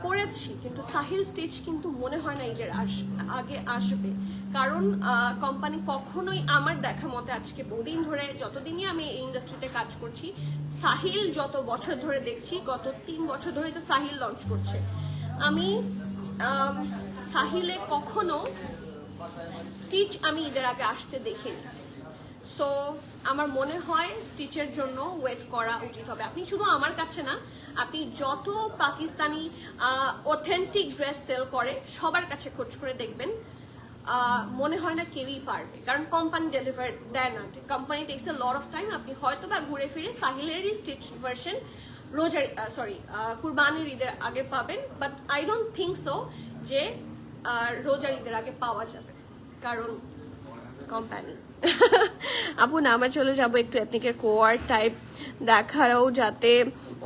করেছি, কিন্তু সাহিল স্টিচ কিন্তু মনে হয় না ঈদের আগে আসবে, কারণ কোম্পানি কখনোই আমার দেখা মতে আজকে বহুদিন ধরে, যতদিনই আমি এই ইন্ডাস্ট্রিতে কাজ করছি, সাহিল যত বছর ধরে দেখছি, গত 3 বছর ধরে তো সাহিল লঞ্চ করছে, আমি সাহিলে কখনো স্টিচ আমি ঈদের আগে আসতে দেখিনি। সো আমার মনে হয় স্টিচের জন্য ওয়েট করা উচিত হবে। আপনি শুধু আমার কাছে না, আপনি যত পাকিস্তানি অথেন্টিক ড্রেস সেল করে সবার কাছে খোঁজ করে দেখবেন, মনে হয় না কেউই পারবে, কারণ কোম্পানি ডেলিভার দেয় না, company takes a lot of time. আপনি হয়তো বা ঘুরে ফিরে সাহিলেরই স্টিচড ভার্সন কুরবানির ঈদের আগে পাবেন, but I don't think so যে রোজার ঈদের আগে পাওয়া যাবে, কারণ কোম্পানি। আপু নামা চলে যাবো একটু এথনিকের কোয়ার টাইপ দেখাও যাতে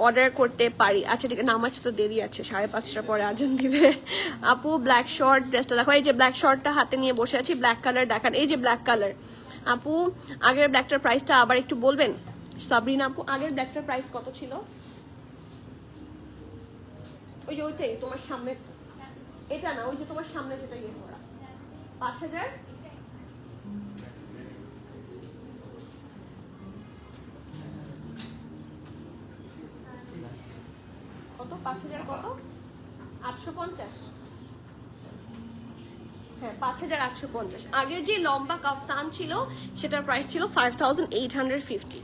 অর্ডার করতে পারি। আচ্ছা ঠিক আছে, নামাজ তো দেরি আছে, 5:30টার পরে আজান দিবে। আপু ব্ল্যাক শর্ট ড্রেসটা দেখো, এই যে ব্ল্যাক শর্টটা হাতে নিয়ে বসে আছি, ব্ল্যাক কালার দেখান, এই যে ব্ল্যাক কালার। আপু আগের ব্ল্যাকটার প্রাইসটা আবার একটু বলবেন? সাবরিনা আপু আগের ব্ল্যাকটার প্রাইস কত ছিল? ওই যে ওইটাই তোমার সামনে, এটা না, ওই যে তোমার সামনে যেটা ইয়ে করা, 5000। কত? 5000 কত? 850। হ্যাঁ 5850। আগের যে লম্বা কাফতান ছিল সেটার প্রাইস ছিল 5850।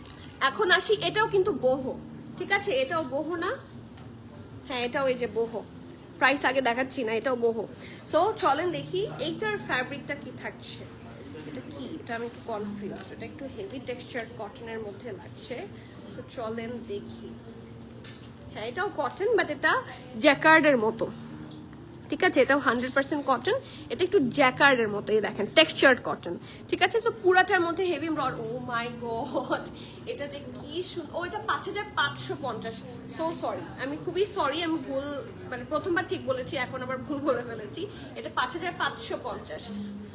এখন আসি, এটাও কিন্তু বোহো, ঠিক আছে, এটাও বোহো না? হ্যাঁ এটাও এই যে বোহো, প্রাইস আগে দেখাচ্ছি না, এটাও বহু। সো চলেন দেখি এইটার ফ্যাব্রিকটা কি থাকছে। এটা কি, এটা আমি একটু কনফিউজ, এটা একটু হেভি টেক্সচার কটনের মধ্যে লাগছে। তো চলেন দেখি। হ্যাঁ এটাও কটন, বাট এটা জ্যাকার্ডের মতো, ঠিক আছে। এটাও 100% কটন, এটা একটু জ্যাকার্ডের মতো, এই দেখেন টেক্সচার্ড কটন, ঠিক আছে। সো পুরাটার মধ্যে হেভি এমব্রয়ড, ও মাই গড এটা যে কি সুন্দর। ও এটা 5550। সো সরি, আমি খুবই সরি, আমি ভুল মানে প্রথমবার ঠিক বলেছি, এখন আবার ভুল বলে ফেলেছি। এটা 5550,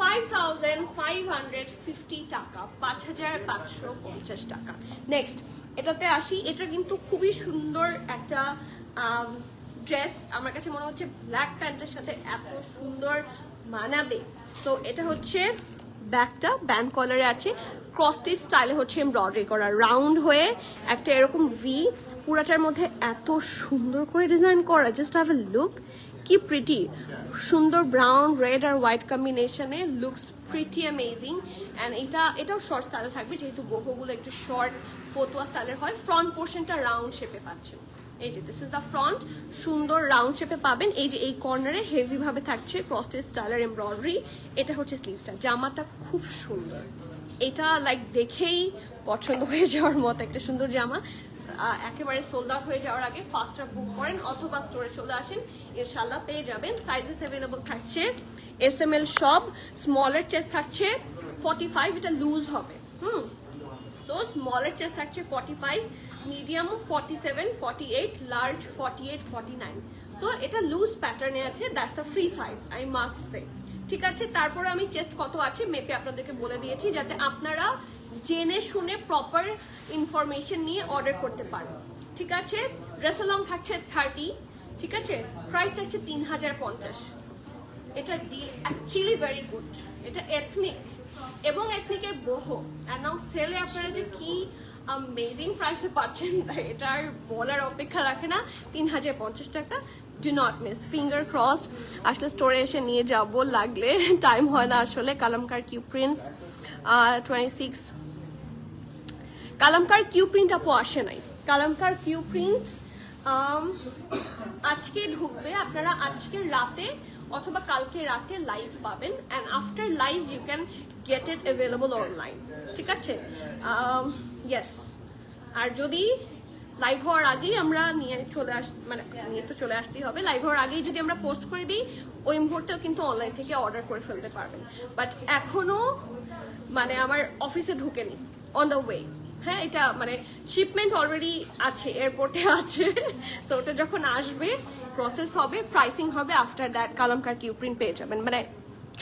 5550 টাকা, 5550 টাকা। নেক্সট এটাতে আসি। এটা কিন্তু খুবই সুন্দর একটা ড্রেস, আমার কাছে মনে হচ্ছে ব্ল্যাক প্যান্টের সাথে এত সুন্দর মানাবে। সো এটা হচ্ছে ব্যাকটা ব্যান্ড কলারে আছে, ক্রসস্টিচ স্টাইলে হচ্ছে এমব্রয়ডারি করা, রাউন্ড হয়ে একটা এরকম ভি, পুরাটার মধ্যে এত সুন্দর করে ডিজাইন করা। জাস্ট হ্যাভ এ লুক, কি প্রিটি, সুন্দর ব্রাউন রেড আর হোয়াইট কম্বিনেশনে, লুকস প্রিটি অ্যামেজিং। অ্যান্ড এটাও শর্ট স্টাইলে থাকবে, যেহেতু বহুগুলো একটু শর্ট ফতুয়া স্টাইলের হয়। ফ্রন্ট পোর্শনটা রাউন্ড শেপে পাচ্ছেন, এই যে দিস ইজ দ্য ফ্রন্ট, সুন্দর রাউন্ড শেপে পাবেন। এই যে এই কর্নারে হেভি ভাবে থাকছে ক্রসস্টিচ স্টাইলের এমব্রয়ডারি। এটা হচ্ছে স্লিভসটা, জামাটা খুব সুন্দর, এটা লাইক দেখেই পছন্দ হয়ে যাওয়ার মতো একটা সুন্দর জামা। একেবারে সোল্ড আউট হয়ে যাওয়ার আগে ফাস্টার বুক করেন অথবা স্টোরে চলে আসেন, ইনশাল্লাহ পেয়ে যাবেন। সাইজেস অ্যাভেলেবল থাকছে SML সব, স্মলের চেস্ট থাকছে 45, এটা লুজ হবে। সো স্মলের চেস্ট থাকছে 45, মিডিয়াম 47, 48, লার্জ 48, 49। সো এটা লুজ প্যাটার্নে আছে, that's a free size, I must সে, ঠিক আছে। তারপরে আমি চেস্ট কত আছে মেপে আপনাদেরকে বলে দিয়েছি, যাতে আপনারা জেনে শুনে প্রপার ইনফরমেশন নিয়ে অর্ডার করতে পারেন, ঠিক আছে। ড্রেস লং থাকছে 30, ঠিক আছে। প্রাইস থাকছে 3050। এটা ডিল অ্যাকচুয়ালি ভেরি গুড, এটা এথনিক এবং এথনিকের বহু। অ্যান্ড নাও সেলে আপনারা যে কি অ্যামেজিং প্রাইসে পাচ্ছেন, এটার বলার অপেক্ষা রাখে না। 3050 টাকা, do not miss, finger crossed. আসলে স্টোরে এসে নিয়ে যাবো, লাগলে টাইম হয় না আসলে। কালামকার কিউ প্রিন্টস 26, কালামকার কিউ প্রিন্ট আপু আসে নাই। কালামকার কিউ প্রিন্ট আজকে ঢুকবে, আপনারা আজকে রাতে অথবা কালকে রাতে লাইভ পাবেন, and after live you can get it available online, ঠিক আছে। ইয়েস, আর যদি লাইভ হওয়ার আগেই আমরা নিয়ে তো চলে আসতেই হবে। লাইভ হওয়ার আগেই যদি আমরা পোস্ট করে দিই, ওই মুহূর্তেও কিন্তু অনলাইন থেকে অর্ডার করে ফেলতে পারবেন। বাট এখনো আমার অফিসে ঢুকেনি, অন দ্য ওয়ে। হ্যাঁ, এটা শিপমেন্ট অলরেডি আছে, এয়ারপোর্টে আছে। সো ওটা যখন আসবে, প্রসেস হবে, প্রাইসিং হবে, আফটার দ্যাট কালামকার কিউ প্রিন্ট পেয়ে যাবেন।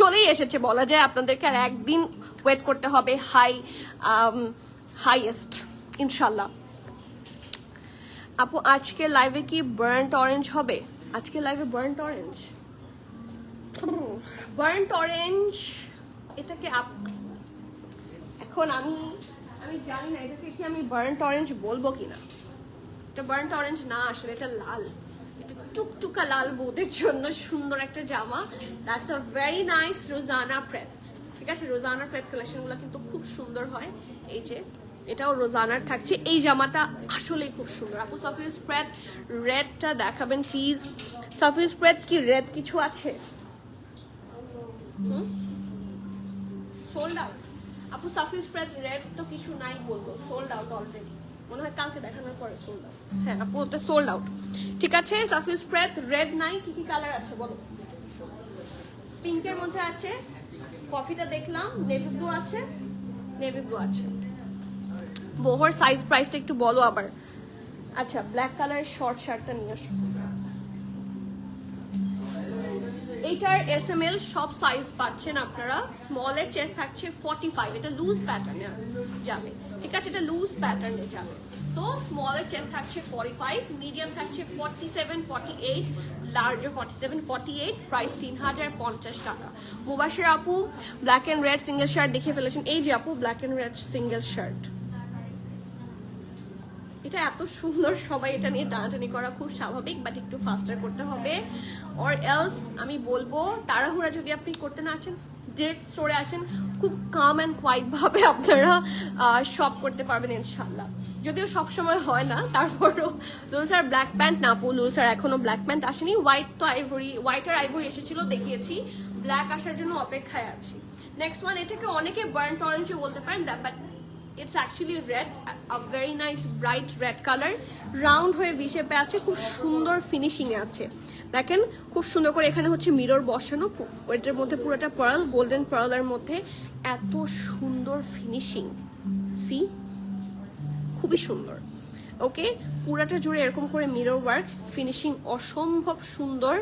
চলেই এসেছে বলা যায়, আপনাদেরকে আর একদিন ওয়েট করতে হবে। হাইয়েস্ট ইনশাল্লাহ। আপু আজকে লাইভে কি বার্ন্ট অরেঞ্জ হবে? আজকে লাইভে বার্ন্ট অরেঞ্জ এটাকে এখন আমি জানি না এটাকে কি আমি বার্ন্ট অরেঞ্জ বলবো কিনা। এটা বার্ন্ট অরেঞ্জ না, আসলে এটা লাল, এটা টুকটুকা লাল বৌদের জন্য সুন্দর একটা জামা। That's a very nice Rozana প্রেত, ঠিক আছে। রোজানা প্রেত কালেকশনগুলো কিন্তু খুব সুন্দর হয়। এই যে এটাও রোজানার থাকছে, এই জামাটা আসলেই খুব সুন্দর। আপু সাফিউজ প্রেত রেডটা দেখাবেন প্লিজ। সাফিউজ প্রেত কি রেড কিছু আছে? সোল্ড আউট আপু। সাফিউজ প্রেত রেড তো কিছু নাই বলবো, সোল্ড আউট অলরেডি, মনে হয় কালকে দেখানোর পরে সোল্ড আউট। হ্যাঁ আপু, ওটা সোল্ড আউট, ঠিক আছে। সাফিউজ প্রেত রেড নাই, কি কি কালার আছে বলো? পিঙ্কের মধ্যে আছে, কফিটা দেখলাম, নেভি ব্লু আছে, নেভি ব্লু আছে। বহর সাইজ প্রাইসটা একটু বলো আবার। আচ্ছা, ব্ল্যাক কালারের শর্ট শার্টটা নিয়ে আসো। এইটার SML সব সাইজ পাচ্ছেন আপনারা। স্মলের চেস্ট থাকছে 45, এটা লুজ প্যাটার্নে যাবে, ঠিক আছে। এটা লুজ প্যাটার্নে যাবে। সো স্মলের চেস্ট থাকছে 45, মিডিয়াম থাকছে 47, 48, লার্জ 47, 48। প্রাইস 3050 টাকা। মুবাশির আপু black and red single shirt দেখে ফেলেছেন, এই যে আপু black and red single shirt, এটা এত সুন্দর, সবাই এটা নিয়ে টানাটানি করা খুব স্বাভাবিক, বাট একটু ফাস্টার করতে হবে। অর এলস আমি বলবো, তাড়াহুড়া যদি আপনি করতে না আছেন, ডিরেক্ট স্টোরে আসেন, খুব কাম অ্যান্ড কোয়াইট ভাবে আপনারা শপ করতে পারবেন ইনশাল্লাহ। যদিও সবসময় হয় না, তারপরও লুলসার ব্ল্যাক প্যান্ট না আপু, লুলসার এখনো ব্ল্যাক প্যান্ট আসেনি। হোয়াইট তো আইভরি, হোয়াইট আর আইভরি এসেছিল দেখিয়েছি, ব্ল্যাক আসার জন্য অপেক্ষায় আছি। নেক্সট ওয়ান, এটাকে অনেকে বার্ন্ট অরেঞ্জও বলতে পারেন, but it's actually red, a very nice bright red colour, round হয়ে ভি শেপে আছে, খুব সুন্দর ফিনিশিং এ আছে। দেখেন খুব সুন্দর করে এখানে হচ্ছে মিরর বসানো, ওইটার মধ্যে পুরোটা পার্ল, গোল্ডেন পার্লের মধ্যে এত সুন্দর ফিনিশিং, সি খুবই সুন্দর। ওকে, পুরাটা জুড়ে এরকম করে মিরর ওয়ার্ক, ফিনিশিং অসম্ভব সুন্দর।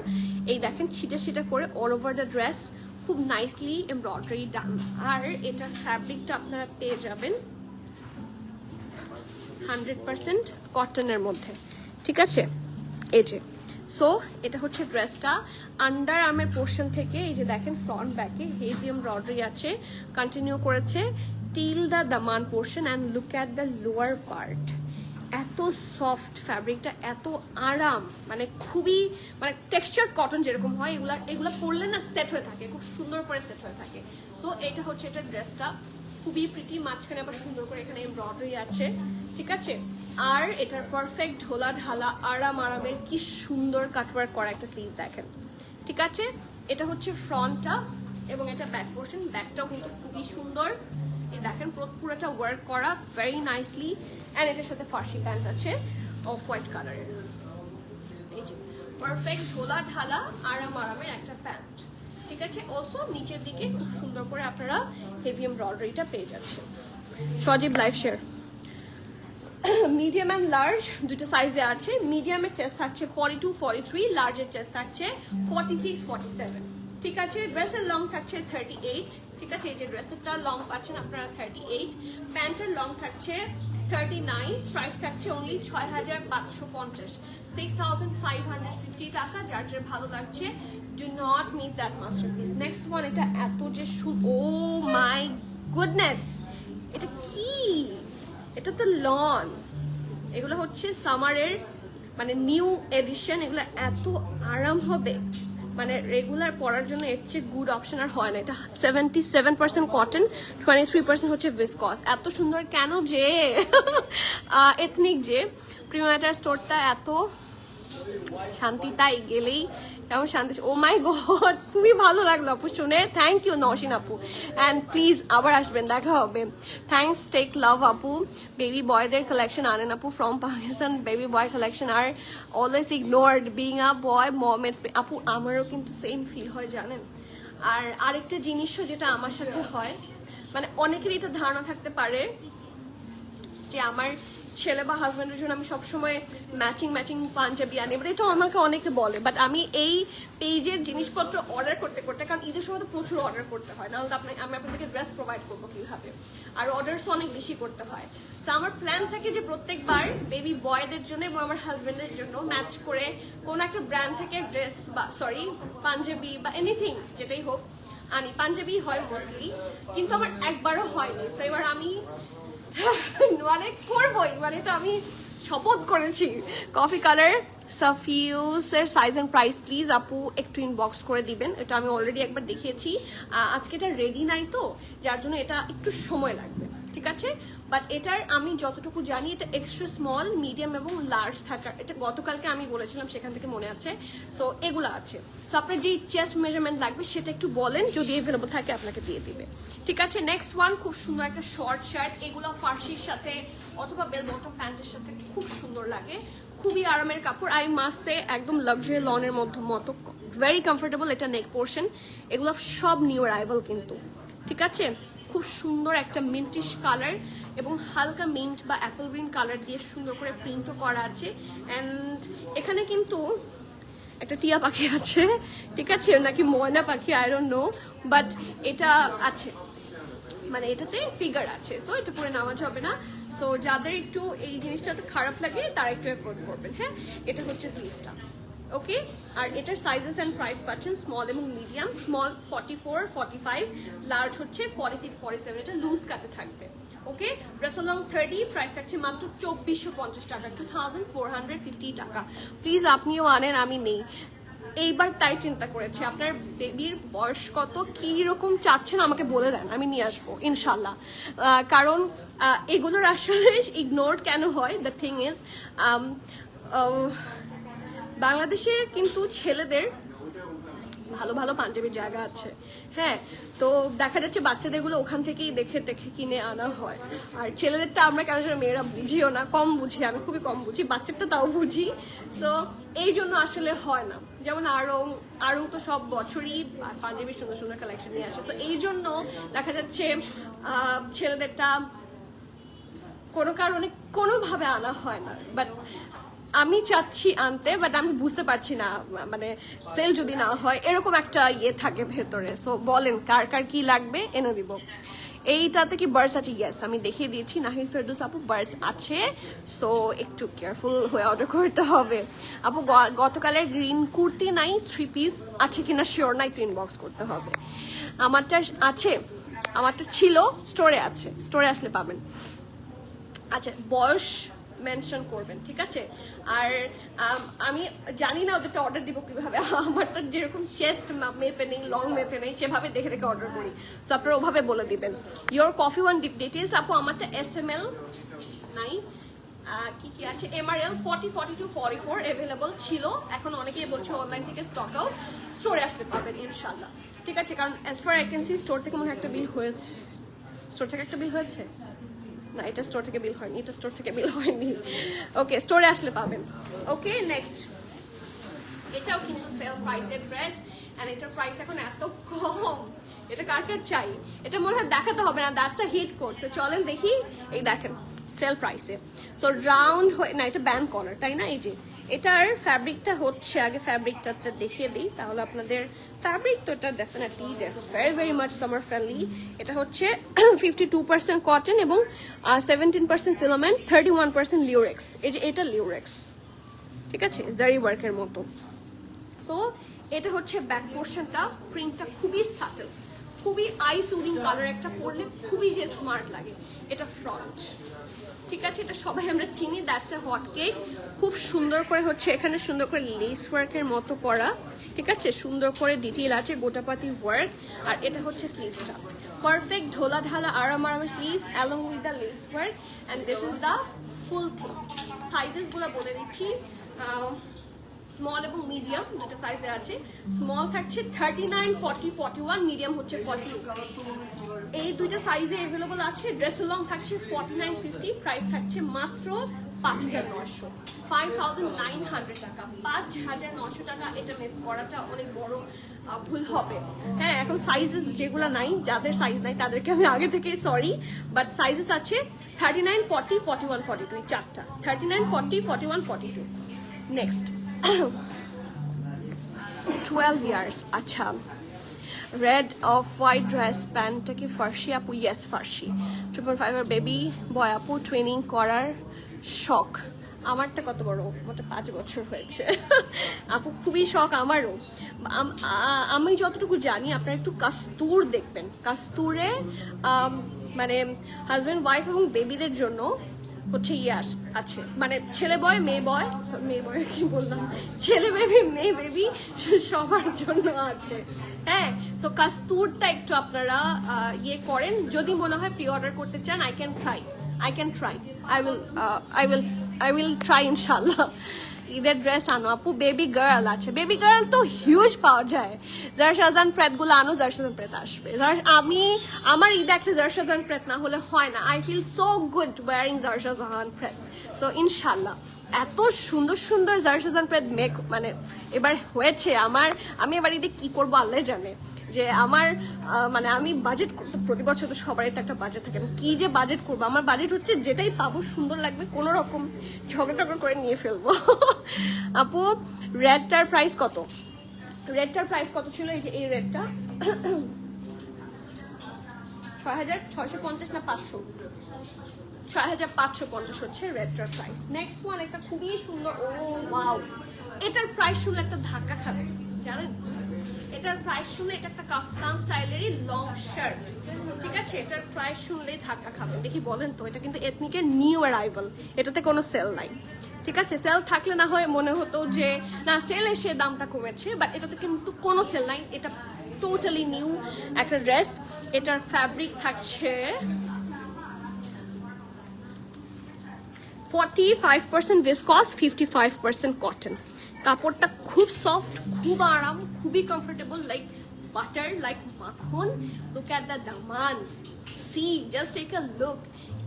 এই দেখেন ছিটা ছিটা করে অল ওভার দ্য ড্রেস, খুব নাইসলি এমব্রয়ডারি ডান। আর এটার ফ্যাব্রিকটা আপনারা পেয়ে যাবেন 100% কটনের মধ্যে, ঠিক আছে। এই যে সো এটা হচ্ছে ড্রেসটা। আন্ডার আর্মের পোর্শন থেকে এই যে দেখেন ফ্রন্ট ব্যাকে হেভি এমব্রয়ডারি আছে, কন্টিনিউ করেছে till the Daman portion. And look at the lower part, এত সফট ফ্যাব্রিকটা, এত আরাম, মানে খুবই মানে টেক্সচার কটন যেরকম হয়, এগুলা পরলে না সেট হয়ে থাকে, খুব সুন্দর করে সেট হয়ে থাকে। তো এটা হচ্ছে এটার ড্রেসটা, খুবই প্রিটি, মাঝখানে আবার সুন্দর করে এখানে এমব্রয়ডারি আছে, ঠিক আছে। আর এটার পারফেক্ট ঢোলা ঢালা আরামের কি সুন্দর কাটওয়ার্ক করা একটা স্লিভ দেখেন, ঠিক আছে। এটা হচ্ছে ফ্রন্টটা এবং এটা ব্যাক পোর্শন, ব্যাকটাও কিন্তু খুবই সুন্দর। এই দেখেন পুরোটা ওয়ার্ক করা ভেরি নাইসলি। অ্যান্ড এটার সাথে ফার্সি প্যান্ট আছে অফ হোয়াইট কালারের, এই যে পারফেক্ট ঢোলা ঢালা আরামের একটা প্যান্ট, ঠিক আছে। অলসো নিচের দিকে খুব সুন্দর করে আপনারা হেভি এমব্রয়ডারিটা পেয়ে যাচ্ছেন। Sajib live share. Medium and large দুটো সাইজে আছে। মিডিয়ামের চেস্ট থাকছে 42, 43, লার্জের চেস্ট থাকছে 46, 47, ঠিক আছে। ড্রেসের লং থাকছে 38, ঠিক আছে। এই যে ড্রেসেরটা লং পাচ্ছেন আপনারা 38, প্যান্টের লং থাকছে 39, প্রাইস থাকছে অনলি 6550, 6550 টাকা। যার যার ভালো লাগছে, do not miss that masterpiece. Next one, এটা এত যে ও মাই গুডনেস, এটা কি, এটা তো লন, এগুলো হচ্ছে সামারের মানে নিউ এডিশন। এগুলো এত আরাম হবে, মানে রেগুলার পরার জন্য এর চেয়ে গুড অপশন আর হয় না। এটা 77% কটন, 23% হচ্ছে ভিসকস। এত সুন্দর কেন যে এথনিক যে প্রিমিয়ার স্টোরটা এত শান্তি, তাই গেলেই কেমন শান্তি। ও মাই গড, খুবই ভালো লাগলো আপু শুনে, থ্যাংক ইউ নওশিন আপু। অ্যান্ড প্লিজ আবার আসবেন, দেখা হবে। থ্যাংকস, টেক লাভ আপু। বেবি বয়দের কালেকশন আনেন আপু from Pakistan. Baby boy collection আর always ignored being a boy mom. আপু আমারও কিন্তু সেম ফিল হয় জানেন। আর আরেকটা জিনিসও যেটা আমার সাথে হয়, মানে অনেকেরই এটা ধারণা থাকতে পারে যে আমার ছেলে বা হাজব্যান্ডের জন্য আমি সবসময় ম্যাচিং পাঞ্জাবি আনি, বাট এটা আমাকে অনেকে বলে। বাট আমি এই পেজের জিনিসপত্র অর্ডার করতে কারণ ঈদের সময় তো প্রচুর অর্ডার করতে হয়, নাহলে আমি আপনাদেরকে ড্রেস প্রোভাইড করবো কিভাবে, আর অর্ডারস অনেক বেশি করতে হয়। তো আমার প্ল্যান থাকে যে প্রত্যেকবার বেবি বয়দের জন্য এবং আমার হাজব্যান্ডের জন্য ম্যাচ করে কোন একটা ব্র্যান্ড থেকে ড্রেস বা পাঞ্জাবি বা এনিথিং যেটাই হোক আনি। পাঞ্জাবি হয় মোস্টলি, কিন্তু আমার একবারও হয়নি। তো এবার আমি মানে করবোই, মানে এটা আমি শপথ করেছি। কফি কালার সাফিউসের সাইজ এন্ড প্রাইস প্লিজ আপু একটু ইনবক্স করে দিবেন। এটা আমি অলরেডি একবার দেখিয়েছি, আজকে এটা রেডি নাই তো যার জন্য এটা একটু সময় লাগবে, ঠিক আছে। বাট এটার আমি যতটুকু জানি এটা এক্সট্রা স্মল, মিডিয়াম এবং লার্জ থাকার, এটা গতকালকে আমি বলেছিলাম সেখান থেকে মনে আছে। সো এগুলো আছে। সো আপনার যেই চেস্ট মেজারমেন্ট লাগবে সেটা একটু বলেন, যদি অ্যাভেলেবল থাকে আপনাকে দিয়ে দিবে, ঠিক আছে। নেক্সট ওয়ান, খুব সুন্দর একটা শর্ট শার্ট, এগুলো ফার্সির সাথে অথবা বেল বটম প্যান্টের সাথে খুব সুন্দর লাগে, খুবই আরামের কাপড়। আই মাস্ট সে একদম লাক্সারি লনের মতো ভেরি কমফোর্টেবল। এটা নেক পোর্শন, এগুলো সব নিউ অ্যারাইভাল কিন্তু, ঠিক আছে। খুব সুন্দর একটা মিন্টিশ কালার এবং হালকা মিন্ট বা অ্যাপল গ্রিন কালার দিয়ে সুন্দর করে প্রিন্টও করা আছে। অ্যান্ড এখানে কিন্তু একটা টিয়া পাখি আছে, ঠিক আছে, নাকি ময়না পাখি, আই ডোন্ট নো, বাট এটা আছে, মানে এটাতে ফিগার আছে। সো এটা পরে নামাজ হবে না। সো যাদের একটু এই জিনিসটাতে খারাপ লাগে তারা একটু অ্যাভয়েড করবেন। হ্যাঁ, এটা হচ্ছে স্লিভসটা, ওকে। আর এটার সাইজেস অ্যান্ড প্রাইস পাচ্ছেন স্মল এবং মিডিয়াম। স্মল 44, 45, লার্জ হচ্ছে 46, 47। এটা লুজ কাটে থাকবে, ওকে। ড্রেস লং 30, প্রাইস থাকছে মাত্র 2450 টাকা, 2450 টাকা। প্লিজ আপনিও আনেন, আমি নেই। এইবার তাই চিন্তা করেছি আপনার বেবির বয়স কত, কী রকম চাচ্ছেন আমাকে বলে দেন, আমি নিয়ে আসবো ইনশাল্লাহ। কারণ এগুলোর আসলে ইগনোর কেন হয়, দ্য থিং ইজ বাংলাদেশে কিন্তু ছেলেদের ভালো ভালো পাঞ্জাবির জায়গা আছে, হ্যাঁ। তো দেখা যাচ্ছে বাচ্চাদেরগুলো ওখান থেকেই দেখে দেখে কিনে আনা হয়। আর ছেলেদেরটা আমরা কেন যেন মেয়েরা বুঝিও না, কম বুঝি, আমি খুবই কম বুঝি, বাচ্চারটা তাও বুঝি। সো এই জন্য আসলে হয় না। যেমন আরও তো সব বছরই পাঞ্জাবির সুন্দর সুন্দর কালেকশন নিয়ে আসে, তো এই জন্য দেখা যাচ্ছে ছেলেদেরটা কোনো কারণে কোনোভাবে আনা হয় না। বাট আমি চাচ্ছি আনতে, বাট আমি বুঝতে পারছি না, মানে সেল যদি না হয় এরকম একটা ইয়ে থাকে ভেতরে। সো বলেন কার কার কি লাগবে, এনে দিব। এইটাতে কি বার্ডস আছে? ইয়েস, আমি দেখিয়ে দিয়েছি। নাহিদ ফেরদৌস আপু বার্ডস আছে, সো একটু কেয়ারফুল হয়ে অর্ডার করতে হবে। আপু গতকালের গ্রিন কুর্তি নাই, 3 পিস আছে কিনা শিওর না, একটু ইনবক্স করতে হবে। আমারটা আছে, আমারটা ছিল স্টোরে আছে, স্টোরে আসলে পাবেন। আচ্ছা, বয়স মেনশন করবেন, ঠিক আছে? আর আমি জানি না ওদেরটা অর্ডার দিব কিভাবে, আমারটা যেরকম চেস্ট মেপে নেই, লং মেপে নেই, সেভাবে দেখে দেখে অর্ডার করি। সো আপনারা ওভাবে বলে দিবেন। ইয়োর কফি ওয়ান ডিটেলস আপু, আমারটা SML নাই, কি কি আছে, MRL 40, 42, 44 অ্যাভেলেবল ছিল। এখন অনেকেই বলছে অনলাইন থেকে স্টক আউট, স্টোরে আসতে পাবেন ইনশাল্লাহ, ঠিক আছে? কারণ as far I can C store থেকে মনে হয় একটা বিল হয়েছে, স্টোর থেকে একটা বিল হয়েছে না, এটা স্টোর থেকে বিল হয়নি, এটা স্টোর থেকে বিল হয়নি। ওকে, স্টোরে আসলে পাবেন। ওকে, নেক্সট, এটাও কিন্তু সেল প্রাইসের ড্রেস, এন্ড এটার প্রাইস এখন এত কম, এটা কার কার চাই? এটা মনে হয় দেখাতে হবে না, that's a hit code. So চলেন দেখি, এই দেখেন সেল প্রাইসে। সো রাউন্ড হয়ে না, এটা ব্যান্ড কলার, তাই না? এই যে এটার ফ্যাব্রিকটা হচ্ছে, আগে ফ্যাব্রিকটাতে দেখিয়ে দিই তাহলে আপনাদের। ফ্যাব্রিক তো এটা definitely very very much summer friendly. এটা হচ্ছে 52% কটন এবং 17% ফিলামেন্ট, 31% লিউরেক্স। এই যে এটা লিউরেক্স, ঠিক আছে, জারি ওয়ার্কের মতো। সো এটা হচ্ছে ব্যাক পোর্শনটা, প্রিন্টটা খুবই সাটল, খুবই আই সুদিং কালার, একটা পরলে খুবই যে স্মার্ট লাগে। এটা ফ্রন্ট, ঠিক আছে, এটা সবাই আমরা চিনি, দ্যাটস এ হট কেক। খুব সুন্দর করে হচ্ছে এখানে সুন্দর করে লেস ওয়ার্কের মতো করা, ঠিক আছে, সুন্দর করে ডিটেইল আছে, গোটাপাতি ওয়ার্ক। আর এটা হচ্ছে স্লিভসটা, পারফেক্ট ঢোলা ঢালা আরাম আরামের sleeves along with the lace work, and this is the full thing. সাইজেসগুলো বলে দিচ্ছি, স্মল এবং মিডিয়াম দুটো সাইজে আছে। স্মল থাকছে 39, 40, 41, মিডিয়াম হচ্ছে 42। এই দুইটা সাইজে অ্যাভেলেবল আছে। ড্রেস লং থাকছে 49, 50, প্রাইস থাকছে মাত্র 5,900, 5,900 টাকা, 5,900 টাকা। এটা মিস করাটা অনেক বড় ভুল হবে। হ্যাঁ, এখন সাইজেস যেগুলো নাই, যাদের সাইজ নাই তাদেরকে আমি আগে থেকেই সরি, বাট সাইজেস আছে 39, 40, 41, 42, এই চারটা, 39, 40, 41, 42। Next 12 years. আচ্ছা, রেড অফ হোয়াইট ড্রেস, প্যান্টটা কি ফার্সি আপু? ইয়েস, ফার্সি। 3.5 বেবি বয় আপু, ট্রেনিং করার শখ। আমারটা কত বড়, মোটা 5 বছর হয়েছে আপু, খুবই শখ আমারও। আমি যতটুকু জানি, আপনারা একটু কাস্তুর দেখবেন, কাস্তুরে মানে হাজব্যান্ড ওয়াইফ এবং বেবিদের জন্য হচ্ছে ইয়াস আছে, মানে ছেলে বয় মেয়ে বয়, মেয়ে বয় কি বললাম, ছেলে বেবি মেয়ে বেবি সবার জন্য আছে। হ্যাঁ, সো কাস্তুরটা একটু আপনারা ইয়ে করেন, যদি মনে হয় প্রি অর্ডার করতে চান, I can try, I will try ইনশাল্লাহ। ঈদের ড্রেস আনো আপু, বেবি গার্ল আছে, বেবি গার্ল তো হিউজ পাওয়া যায়। জারশাজান প্রেত গুলো আনো, জারশাজান প্রেত আসবে। আমার ঈদে একটা জারশাজান প্রেত না হলে হয় না। I feel so good wearing জারশাজান প্রেত। সো ইনশাল্লাহ এত সুন্দর সুন্দর জারশাজান প্রেত মেক মানে এবার হয়েছে আমার। আমি এবার ঈদে কি করবো আল্লাহ জানে। যে আমার মানে আমি বাজেট করতে, প্রতি বছর তো সবারই তো একটা বাজেট থাকে, কি যে বাজেট করবো। আমার বাজেট হচ্ছে যেটাই পাবো সুন্দর লাগবে, কোনো রকম ঝগড়া টগড়া করে নিয়ে ফেলবো। আপু রেডটার প্রাইস কত? রেডটার প্রাইস কত ছিল? এই যে এই রেডটা 6,650 না 500, 6,550 হচ্ছে রেডটার প্রাইস। নেক্সট ওয়ান একটা খুবই সুন্দর, ও ওয়াও, এটার প্রাইস শুনলে একটা ধাক্কা খাবে জানেন। এটার প্রাইস শুনলে, এটা একটা কাফতান স্টাইলেরই লং শার্ট, ঠিক আছে, এটার প্রাইস শুনলেই ধাক্কা খাবেন। দেখি বলেন তো, এটা কিন্তু এথনিকের নিউ অ্যারাইভাল, এটাতে কোনো সেল নাই। ঠিক আছে, সেল থাকলে না হয় মনে হতো যে না সেল এসে দামটা কমেছে, বাট এটাতে কিন্তু কোনো সেল নাই, এটা টোটালি নিউ একটা ড্রেস। এটার ফ্যাব্রিক থাকছে 45% viscose, 55% কটন। কাপড়টা খুব সফট, খুব আরাম, খুবই কমফোর্টেবল, লাইক বাটার, লাইক মাখন। লুক অ্যাট দ্য দামান, see, just take a look,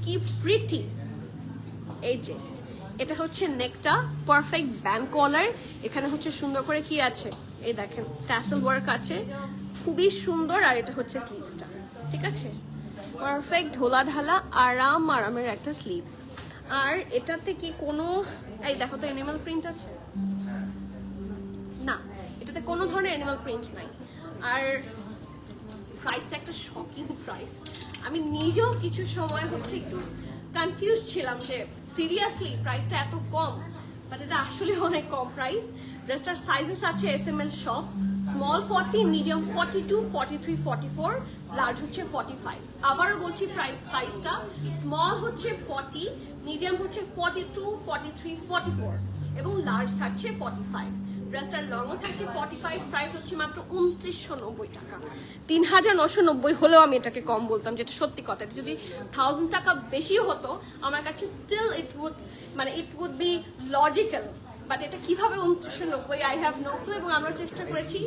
কি প্রিটি। এই যে এটা হচ্ছে নেকটা, পারফেক্ট ব্যান্ড কলার। এখানে হচ্ছে সুন্দর করে কি আছে, এই দেখেন ট্যাসেল ওয়ার্ক আছে, খুবই সুন্দর। আর এটা হচ্ছে স্লিভসটা, ঠিক আছে, পারফেক্ট ঢোলা ঢালা আরামের একটা স্লিভস। আর এটাতে কি কোনো, এই দেখো তো অ্যানিমাল প্রিন্ট আছে না, এটাতে কোনো ধরনের অ্যানিমাল প্রিন্ট নাই। আর প্রাইসটা একটা শকিং প্রাইস। আমি নিজেও কিছু সময় হচ্ছে একটু কনফিউজ ছিলাম যে সিরিয়াসলি প্রাইসটা এত কম, বাট এটা আসলে অনেক কম প্রাইস। ড্রেসটার সাইজেস আছে SML সব, স্মল 40, মিডিয়াম 42, 43, 44, লার্জ হচ্ছে 45। আবারও বলছি প্রাইস সাইজটা, স্মল হচ্ছে 40, মিডিয়াম হচ্ছে 42, 43, 44 এবং লার্জ থাকছে 45। ড্রেসটার লংও থাকছে 45, প্রাইস হচ্ছে মাত্র 2990 টাকা। 3990 হলেও আমি এটাকে কম বলতাম, যেটা সত্যি কথা। এটা যদি 1000 টাকা বেশি হতো আমার কাছে still it would be logical, but এটা কিভাবে 2990, আই হ্যাভ নো ক্লু। এবং আমরা চেষ্টা করেছি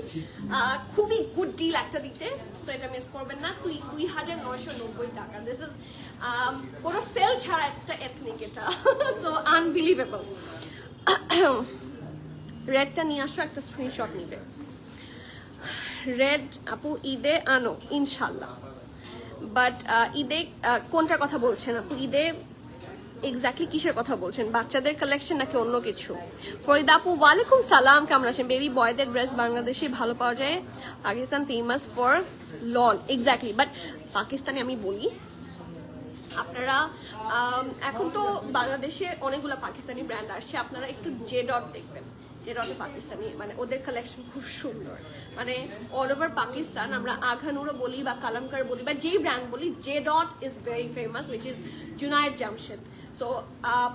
খুবই গুড ডিল একটা দিতে, তো এটা মিস করবেন না। 2990 টাকা, দিস ইজ কোনো সেল ছাড়া একটা এথনিক, এটা সো আনবিলিভেবল। রেডটা নিয়ে আসো, একটা স্ক্রিনশট নিবে। রেড আপু ঈদে আনো ইনশাল্লাহ, বাট ঈদে কোনটার কথা বলছেন আপু? ঈদে এক্স্যাক্টলি কিসের কথা বলছেন? বাচ্চাদের কালেকশন নাকি অন্য কিছু? ফরিদা আপু ওয়ালাইকুম সালাম, কেমন আছেন? বেবি বয়দের ড্রেস বাংলাদেশে ভালো পাওয়া যায়, Pakistan famous for lawn. Exactly, but পাকিস্তানে আমি বলি, আপনারা এখন তো বাংলাদেশে অনেকগুলো পাকিস্তানি ব্র্যান্ড আসছে, আপনারা একটু জে ডট দেখবেন। জে ডটে পাকিস্তানি, মানে ওদের কালেকশন খুব সুন্দর, মানে অল ওভার পাকিস্তান। আমরা আঘানুরও বলি বা কালামকার বলি বা যেই ব্র্যান্ড বলি, J dot is very famous, which is Junaid Jamshed. So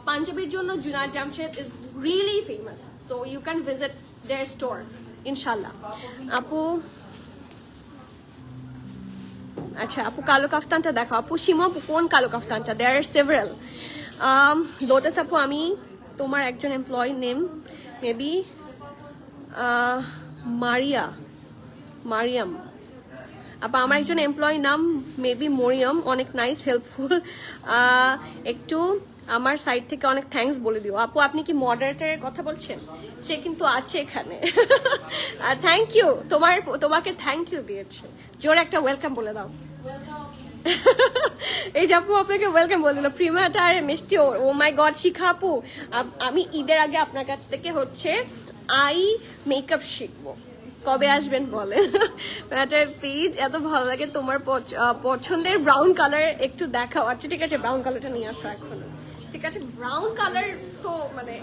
পাঞ্জাবির জন্য Junaid Jamshed is really famous, so you can visit their store ইনশাল্লাহ। আপু আচ্ছা আপু কালো কাফতানটা দেখো। আপু সীমা আপু কোন কালো কাফতানটা? দেয়ার আর সেভারাল। লোটাস আপু আমি তোমার একজন এমপ্লয়ি নেম মেবি মারিয়াম আপা, আমার একজন এমপ্লয়ি নাম মেবি মরিয়ম, অনেক নাইস হেল্পফুল, একটু আমার সাইড থেকে অনেক থ্যাঙ্কস বলে দিও। আপু আপনি কি মডারেটরের কথা বলছেন? সে কিন্তু আছে এখানে। থ্যাংক ইউ, তোমাকে থ্যাংক ইউ দিয়েছে, জোরে একটা ওয়েলকাম বলে দাও। এই যে আপু আপনাকে ওয়েলকাম বলে দিল। প্রিমাটা আর মিষ্টি, ও মাই গড শিখা আপু, আমি ঈদের আগে আপনার কাছ থেকে হচ্ছে আই মেকআপ শিখবো, কবে আসবেন বলেন? ম্যাটার পেজ এত ভালো লাগে, তোমার পছন্দের ব্রাউন কালার একটু দেখাও। আচ্ছা ঠিক আছে, ব্রাউন কালারটা নিয়ে আসো এখন। ঠিক আছে, ব্রাউন কালার তো মানে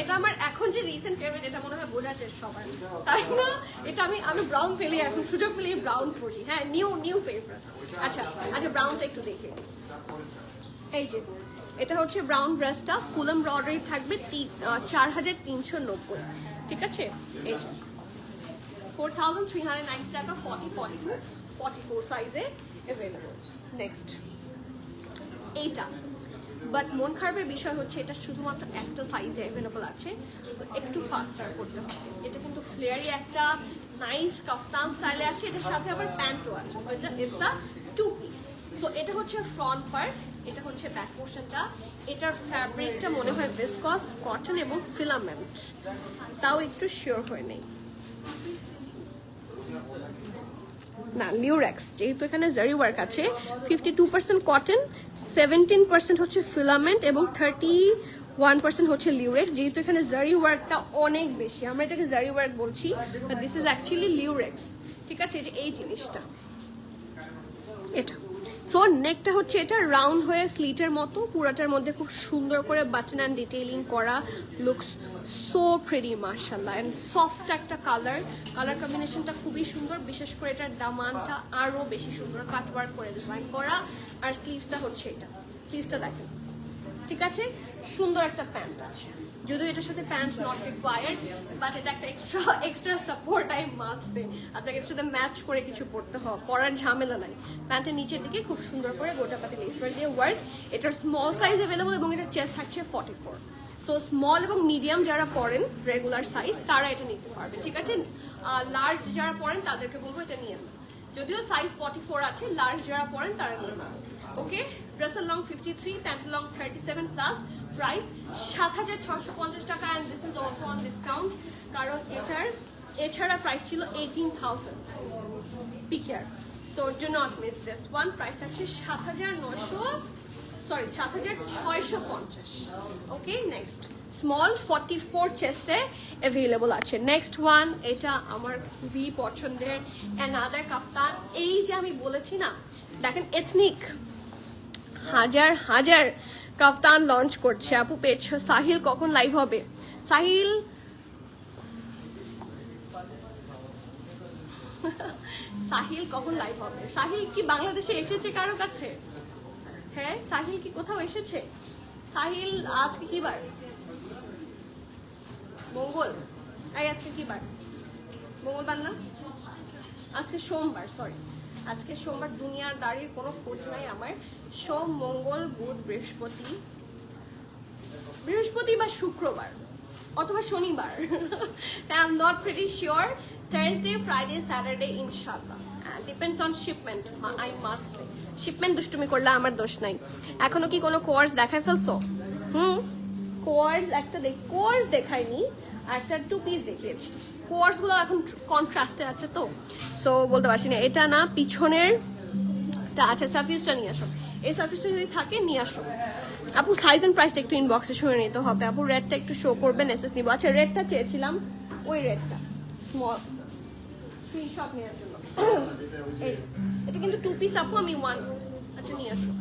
এটা আমার এখন যে রিসেন্ট ফেভারিট, এটা মনে হয় বোঝা শেষ সবার, তাই না? এটা আমি ব্রাউন পেলে, এখন সুযোগ পেলে ব্রাউন পরি, হ্যাঁ, নিউ ফেভারিট। আচ্ছা ব্রাউনটা একটু দেখে। এই যে এটা হচ্ছে ব্রাউন ড্রেসটা, ফুল এমব্রয়ডারি থাকবে, 4390, ঠিক আছে। এই যে 4390 টাকা, 40, 42, 44 সাইজে অ্যাভেলেবল। নেক্সট এইটা, বাট মন খারাপের বিষয় হচ্ছে এটা শুধুমাত্র একটা সাইজে অ্যাভেলেবল আছে, তো একটু ফাস্টার করতে হবে। এটা কিন্তু ফ্লেয়ারি একটা নাইস কাফতান স্টাইলে আছে, এটার সাথে আবার প্যান্টও আছে, ইটস আ 2 পিস। সো এটা হচ্ছে ফ্রন্ট পার্ট, এটা হচ্ছে ব্যাক পোর্শনটা। এটার ফ্যাব্রিকটা মনে হয় ভিসকস, কটন এবং ফিলামেন্ট, তাও একটু শিওর হয়ে নেই। না লিউরেক্স, যেহেতু এখানে জারি ওয়ার্ক আছে, 52% কটন, 17% হচ্ছে ফিলামেন্ট এবং 31% হচ্ছে লিউরেক্স। যেহেতু এখানে জারি ওয়ার্কটা অনেক বেশি, আমরা এটাকে জারি ওয়ার্ক বলছি, বাট দিস ইজ অ্যাকচুয়ালি লিউরেক্স, ঠিক আছে। এই জিনিসটা এটা। সো নেকটা হচ্ছে এটা রাউন্ড হয়ে স্লিটের মতো, পুরাটার মধ্যে খুব সুন্দর করে বাটন অ্যান্ড ডিটেইলিং করা, লুকস সো প্রিটি মাশাআল্লাহ, এন্ড সফট একটা কালার কম্বিনেশনটা খুবই সুন্দর। বিশেষ করে এটার দামানটা আরো বেশি সুন্দর, কাটওয়ার্ক করে ডিজাইন করা। আর স্লিভসটা হচ্ছে এটা, স্লিভসটা দেখেন ঠিক আছে, সুন্দর একটা প্যান্ট আছে, যদিও এটার সাথে প্যান্ট নট রিকোয়ার্ড, বাট এটা একটা এক্সট্রা সাপোর্ট আই মাস্ট সে। আপনাকে এর সাথে ম্যাচ করে কিছু পরার ঝামেলা নাই। প্যান্টের নিচের দিকে খুব সুন্দর করে গোটাপাতি লেস ওয়ার্ক দিয়ে ওয়ার্ক। এটার স্মল সাইজ অ্যাভেলেবল এবং এটার চেস্ট থাকছে 44। সো স্মল এবং মিডিয়াম যারা পরেন রেগুলার সাইজ তারা এটা নিতে পারবেন, ঠিক আছে। লার্জ যারা পরেন তাদেরকে বলবো এটা নিয়ে নেন, যদিও সাইজ 44 আছে, লার্জ যারা পরেন তারা নিয়ে নেন। ওকে, ড্রেসের লং 53, প্যান্টের লং 37 প্লাস, প্রাইস 7,650 টাকা। And this is also on discount, কারণ এটার এছাড়া প্রাইস ছিল 18,000 পিকেয়ার। So do not miss this one. Price থাকছে 7,650। ওকে, নেক্সট স্মল 44 চেস্টে অ্যাভেলেবল আছে। নেক্সট ওয়ান, এটা আমার খুবই পছন্দের অ্যানাদার কাফতান। এই যে আমি বলেছি না, দেখেন এথনিক হাজার হাজার কাফতান লঞ্চ করছে। আপু পেয়েছ, সাহিল কখন লাইভ হবে? সাহিল সাহিল কখন লাইভ হবে? সাহিল কি বাংলাদেশে এসেছে কারো কাছে? হ্যাঁ, সাহিল কি কোথাও এসেছে? সাহিল আজকে কি বার? মঙ্গল। এই আজকে কি বার? মঙ্গলবার না, আজকে সোমবার, সরি আজকে সোমবার। দুনিয়ার দাড়ির কোনো খোঁজ নাই আমার। সোম, মঙ্গল, বুধ, বৃহস্পতি বা শুক্রবার অথবা শনিবার। I am not pretty sure. Thursday, Friday, Saturday ইনশাআল্লাহ। Depends on shipment, I must say. Shipment দুষ্টুমি করলে আমার দোষ নাই। এখনো কি কোনো কোর্স দেখায় ফেলছো? কোর্স একটা কোর্স দেখায়নি, একটা 2 পিস দেখিয়েছি। কোর্সগুলো এখন কন্ট্রাস্টে আছে তো, সো বলতে পারছি না। এটা না, পিছনের আছে, সাফিউজটা নিয়ে আসো। এই সাফিউজটা যদি থাকে নিয়ে আসো। আপু সাইজ এন্ড প্রাইসটা একটু ইনবক্সে শুনে নিতে হবে। আপু রেডটা একটু শো করবেন, এসএস নিব। আচ্ছা, রেডটা চেয়েছিলাম, ওই রেডটা স্মল স্ক্রিনশট নেওয়ার জন্য। এই এটা কিন্তু 2 পিস আপু, আমি 1। আচ্ছা, নিয়ে আসো।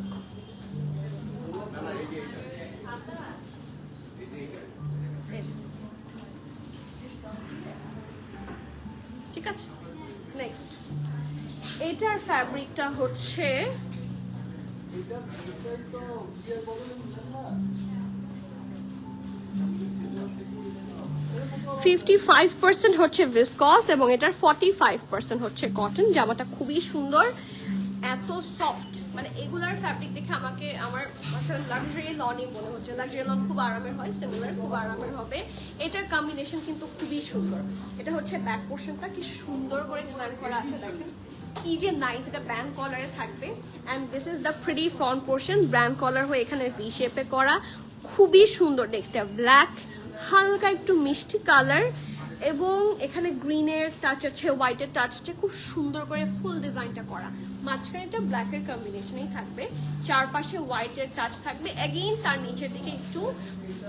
ঠিক আছে, নেক্সট এটার ফ্যাব্রিকটা হচ্ছে 55% হচ্ছে ভিসকস এবং এটার 45% হচ্ছে কটন। জামাটা খুবই সুন্দর, এত সফট, মানে এগুলার ফ্যাব্রিক দেখে আমাকে আমার আসলে লাক্সারি লনই মনে হচ্ছে। লাক্সারি লন খুব আরামের হয়, সিমিলার খুব আরামের হবে। এটার কম্বিনেশন কিন্তু খুবই সুন্দর। এটা হচ্ছে ব্যাক পোর্শনটা, কি সুন্দর করে ডিজাইন করা আছে, দেখেন কি যে নাইস। এটা ব্যান্ড কলারে থাকবে। And this is the pretty front portion, band collar হয়ে এখানে ভি শেপে করা, খুবই সুন্দর দেখতে। ব্ল্যাক, হালকা একটু মিষ্টি কালার, এবং এখানে গ্রিনের টাচ আছে, হোয়াইটের টাচ আছে, খুব সুন্দর করে ফুল ডিজাইনটা করা। মাঝখানে এটা ব্ল্যাকের কম্বিনেশনেই থাকবে, চারপাশে হোয়াইটের টাচ থাকবে, এগেইন তার নিচের দিকে একটু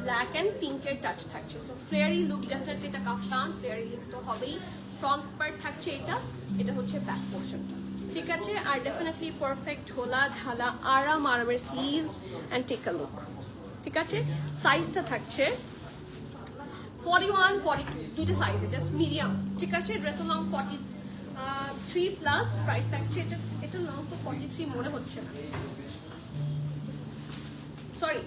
ব্ল্যাক অ্যান্ড পিঙ্কের টাচ থাকছে। সো ফ্লেয়ারি লুক, ডেফিনেটলি এটা কাফতান, ফ্লেয়ারি লুক তো হবেই। ফ্রন্ট পার্ট থাকছে এটা, এটা হচ্ছে ব্যাক পোর্শনটা, ঠিক আছে। আর ডেফিনেটলি পারফেক্ট ঢোলা ঢালা আরামের sleeves and take a look, ঠিক আছে। সাইজটা থাকছে 41, 42 দুটো সাইজে, জাস্ট মিডিয়াম, ঠিক আছে। ড্রেসের লং 43 প্লাস, প্রাইস থাকছে এটা লং তো 43 মনে হচ্ছে না, সরি।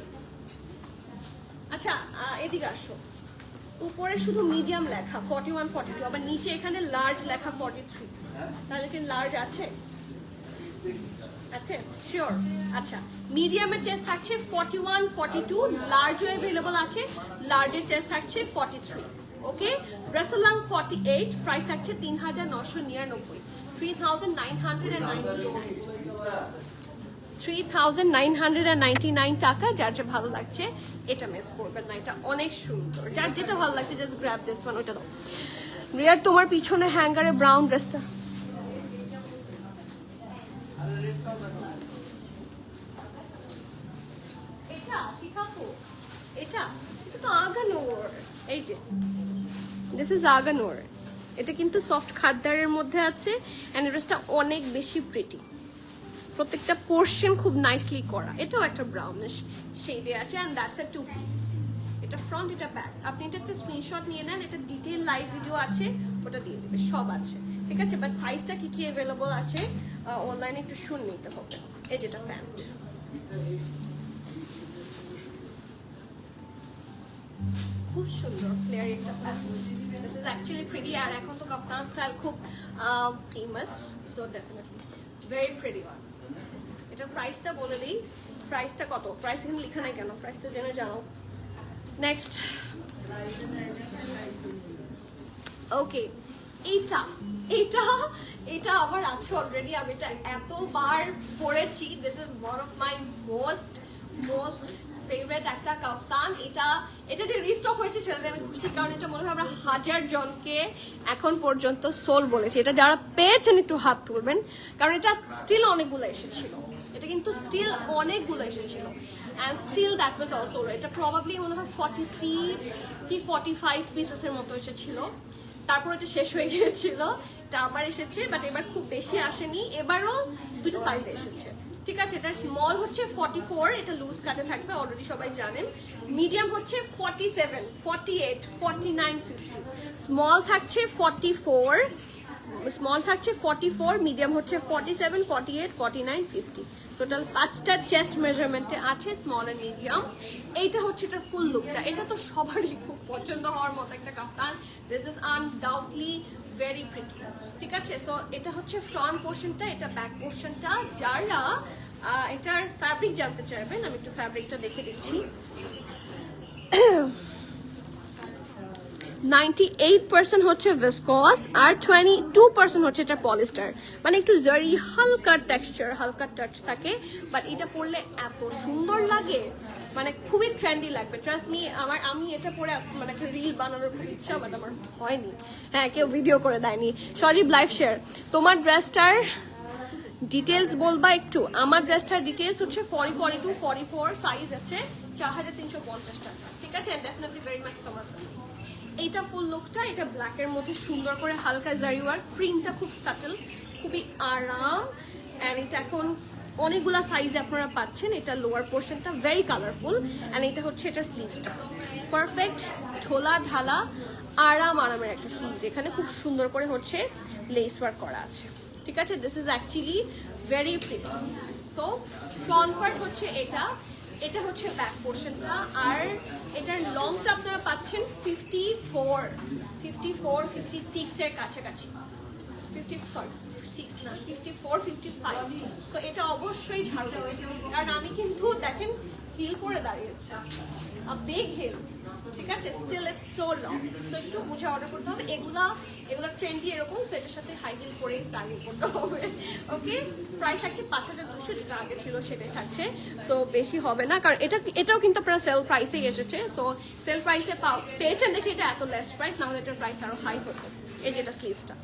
আচ্ছা, এদিকে আসো। উপরে শুধু মিডিয়াম লেখা 41, 42, আবার নিচে এখানে লার্জ লেখা 43। তাহলে কি লার্জ আছে? আছে, শিওর। আচ্ছা, মিডিয়ামের চেস্ট থাকছে 41, 42, লার্জও অ্যাভেলেবল আছে। লার্জের চেস্ট থাকছে 43। ওকে, ড্রেসের লং 48, প্রাইস থাকছে 3,999, 3,999 টাকা। যার যে ভালো লাগছে এটা মিস করবেন না, এটা অনেক সুন্দর। যার যেটা ভালো লাগছে জাস্ট গ্র্যাব দিস ওয়ান। ওটা দাও রিয়ার, তোমার পিছনে হ্যাঙ্গারে ব্রাউন ড্রেসটা। এটা তো আগানোর, এই যে দিস ইজ আগানোর। এটা কিন্তু সফট খাদ্দারের মধ্যে আছে, এন্ড ড্রেসটা অনেক বেশি প্রিটি। প্রত্যেকটা পোর্শন খুব নাইসলি করা। এটাও একটা ব্রাউনিশ শেডে আছে, এন্ড দ্যাটস আ 2 পিস। এটা ফ্রন্ট, এটা ব্যাক। আপনি এটা একটা স্ক্রিনশট নিয়ে নেন, এটা ডিটেল লাইভ ভিডিও আছে, ওটা দিয়ে দেবে, সব আছে, ঠিক আছে। বাট সাইজটা কি কি অ্যাভেলেবল আছে অনলাইনে একটু শুনে নিতে হবে। এই যেটা প্যান্ট, খুব সুন্দর ফ্লেয়ারি একটা pant. This is actually pretty, আর এখন তো কাফতান স্টাইল খুব famous, so definitely very pretty one. এটার প্রাইসটা বলে দিই, প্রাইসটা কত, প্রাইস এখানে লেখা নাই কেন, প্রাইসটা জেনে জানো। নেক্সট, ওকে, এইটা এইটা এটা আমার আছে অলরেডি, আমি এটা এতবার পরেছি। This is one of my most favourite একটা কাফতান। এটা যে রিস্টক হয়েছে সেটাতে আমি খুশি, কারণ এটা মনে হয় আমরা 1000 জনকে এখন পর্যন্ত সোল বলেছি। এটা যারা পেয়েছেন একটু হাত তুলবেন, কারণ এটা স্টিল অনেকগুলো এসেছিল, এটা কিন্তু স্টিল অনেকগুলো এসেছিল। And still that was also, এটা প্রবাবলি মনে হয় 43 কি 45 পিসেসের মতো এসেছিল, তারপর এটা শেষ হয়ে গিয়েছিল, এটা আবার এসেছে, বাট এবার খুব বেশি আসেনি, এবারও দুটো সাইজে এসেছে। ঠিক আছে, এটা স্মল হচ্ছে 44, এটা লুজ কাটে থাকবে, অলরেডি সবাই জানেন। মিডিয়াম হচ্ছে 47, 48, 49, 50। স্মল থাকছে 44, মিডিয়াম হচ্ছে 47, 48, 49, 50। টোটাল 5টা চেস্ট মেজারমেন্টে আছে, স্মল এন্ড মিডিয়াম। এইটা হচ্ছে এটার ফুল লুকটা, এটা তো সবারই খুব পছন্দ হওয়ার মতো একটা kaftan. This is undoubtedly very pretty. ঠিক আছে, সো এটা হচ্ছে ফ্রন্ট পোর্শনটা, এটা ব্যাক পোর্শনটা। যারা এটার ফ্যাব্রিক জানতে চাইবেন, আমি একটু ফ্যাব্রিকটা দেখে দিচ্ছি। 98% হচ্ছে ভিসকস আর 22% হচ্ছে এটা পলিস্টার, মানে একটু জারি হালকা টেক্সচার, হালকা টাচ থাকে, বাট এটা পরলে এত সুন্দর লাগে, মানে খুবই ট্রেন্ডি লাগবে, ট্রাস্ট মি। আমি এটা পরে মানে একটা রিল বানানোর খুব ইচ্ছা, বাট আমার হয়নি। হ্যাঁ, কেউ ভিডিও করে দেয়নি। সজীব লাইভ শেয়ার, তোমার ড্রেসটার ডিটেলস বলবা একটু? আমার ড্রেসটার ডিটেলস হচ্ছে 40, 42, 44 সাইজ আছে, 4350 টাকা। ঠিক আছে, definitely very much summer friendly. এইটা ফুল লুকটা, এটা ব্ল্যাকের মধ্যে সুন্দর করে হালকা জারি ওয়ার্ক, প্রিন্টটা খুব সাটল, খুবই আরাম। অ্যান্ড এটা এখন অনেকগুলা সাইজে আপনারা পাচ্ছেন। এটা লোয়ার পোর্শনটা ভেরি কালারফুল, অ্যান্ড এটা হচ্ছে এটার স্লিভসটা পারফেক্ট ঢোলা ঢালা আরামের একটা স্লিভ, এখানে খুব সুন্দর করে হচ্ছে লেস ওয়ার্ক করা আছে। ঠিক আছে, this is actually very pretty. So front part হচ্ছে এটা হচ্ছে ব্যাক পোর্শনটা, আর এটার লংটা আপনারা পাচ্ছেন 54, 56 এর কাছাকাছি, 54, 55। তো এটা অবশ্যই ঝাড়ু দেবে, কারণ আমি কিন্তু দেখেন হিল করে দাঁড়িয়েছি, বিগ হিল। ঠিক আছে, still it's so long, so একটু বুঝে অর্ডার করতে হবে। এগুলা ট্রেন্ডি এরকম, সো এটার সাথে হাই হিল করে স্টাইলিং করতে হবে। ওকে, প্রাইস থাকছে 5200, যেটা আগে ছিল সেটাই থাকছে, তো বেশি হবে না, কারণ এটাও কিন্তু আপনারা সেল প্রাইসেই এসেছে। সো সেল প্রাইসে পেয়েছেন দেখে এটা এত লেস প্রাইস, না হলে এটার প্রাইস আরো হাই হতো। এই যেটা স্লিভসটা,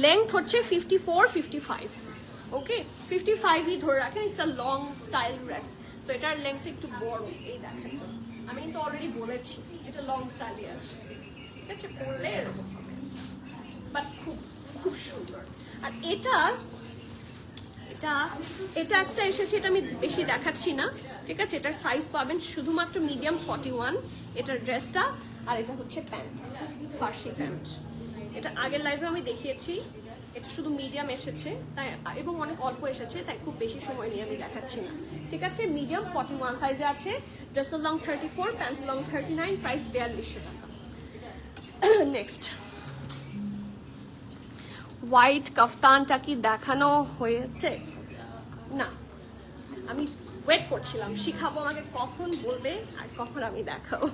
লেংথ হচ্ছে 54, 55। ওকে, 55ই ধরে রাখেন, it's a long style dress. তো এটার লেংথটা একটু বড়, এই দেখেন, আমি কিন্তু অলরেডি বলেছি এটা লং স্টাইলে আছে। ঠিক আছে, পরলে এরকম হবে, বাট খুব সুন্দর। আর এটা একটা এসেছে, এটা আমি বেশি দেখাচ্ছি না। ঠিক আছে, এটার সাইজ পাবেন শুধুমাত্র মিডিয়াম 41, এটার ড্রেসটা। আর এটা হচ্ছে প্যান্ট, ফার্সি প্যান্ট। এটা আগের লাইভে আমি দেখিয়েছি, এটা শুধু মিডিয়াম এসেছে তাই, এবং অনেক অল্প এসেছে, তাই খুব বেশি সময় নিয়ে আমি দেখাচ্ছি না। ঠিক আছে, মিডিয়াম 41 সাইজে আছে, ড্রেসের লং 34, প্যান্টের লং 39, প্রাইস 4200 টাকা। নেক্সট, হোয়াইট কাফতানটা কি দেখানো হয়েছে? না, আমি ওয়েট করছিলাম, শিখাবো আমাকে কখন বলবে আর কখন আমি দেখাবো।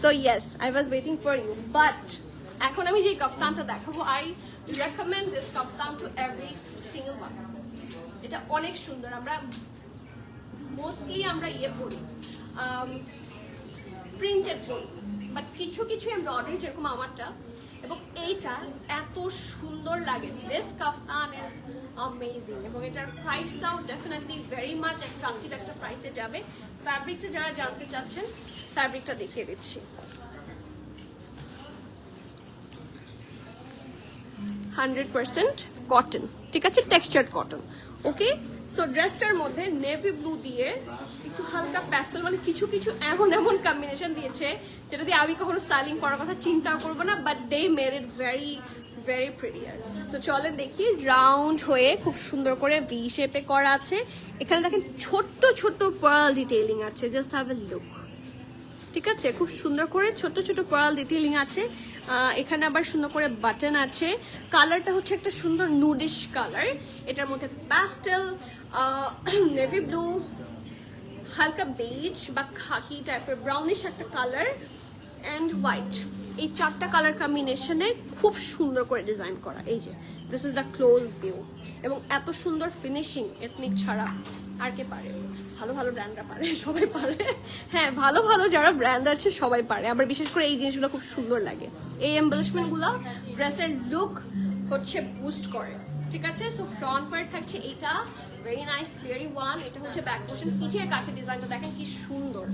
So yes, I was waiting for you, but এখন আমি যে কাফতানটা দেখাবো, I recommend this kaftan to every single one. এটা অনেক সুন্দর। আমরা মোস্টলি আমরা পরি, প্রিন্টেড পরি, বাট কিছু এমব্রয়ডারি, যেরকম আমারটা, এবং এইটা এত সুন্দর লাগে। দিস কাফতান ইজ অ্যামেজিং, এবং এটার প্রাইসটাও ডেফিনেটলি ভেরি মাচ অ্যাট্রাক্টিভ একটা প্রাইসে যাবে। ফ্যাব্রিকটা যারা জানতে চাচ্ছেন, ফ্যাব্রিকটা দেখিয়ে দিচ্ছি। 100% কটন। ঠিক আছে, টেক্সচার্ড কটন। ওকে, সো ড্রেসটার মধ্যে নেভি ব্লু দিয়ে একটু হালকা প্যাস্টেল, মানে কিছু এমন কম্বিনেশন দিয়েছে যেটা দিয়ে আমি কখনো স্টাইলিং করার কথা চিন্তাও করবো না, but they made it very very prettier. So চলেন দেখি, রাউন্ড হয়ে খুব সুন্দর করে ভি শেপে করা আছে। এখানে দেখেন ছোট্ট পার্ল ডিটেইলিং আছে, জাস্ট হ্যাভ এ লুক। ঠিক আছে, খুব সুন্দর করে ছোট ছোট পার্ল ডিটেইলিং আছে। এখানে আবার সুন্দর করে বাটন আছে। কালারটা হচ্ছে একটা সুন্দর নুডিশ কালার, এটার মধ্যে প্যাস্টেল, নেভি ব্লু, হালকা বেজ বা খাকি টাইপের ব্রাউনিশ একটা কালার অ্যান্ড হোয়াইট, এই চারটা কালার কম্বিনেশনে খুব সুন্দর করে ডিজাইন করা। এই যে this is the close view, এবং এত সুন্দর ফিনিশিং এথনিক ছাড়া আর কে পারে? ভালো ভালো ব্র্যান্ডরা পারে, সবাই পারে। হ্যাঁ, ভালো ভালো যারা ব্র্যান্ড আছে সবাই পারে। আবার বিশেষ করে এই জিনিসগুলো খুব সুন্দর লাগে, এই এমবেলিশমেন্টগুলো ড্রেসের লুক হচ্ছে বুস্ট করে। ঠিক আছে, সো ফ্রন্ট পার্ট থাকছে এটা, ভেরি নাইস ফ্লেয়ারি ওয়ান। এটা হচ্ছে ব্যাক পোর্শন, পিছের কাছে ডিজাইনটা দেখেন কি সুন্দর।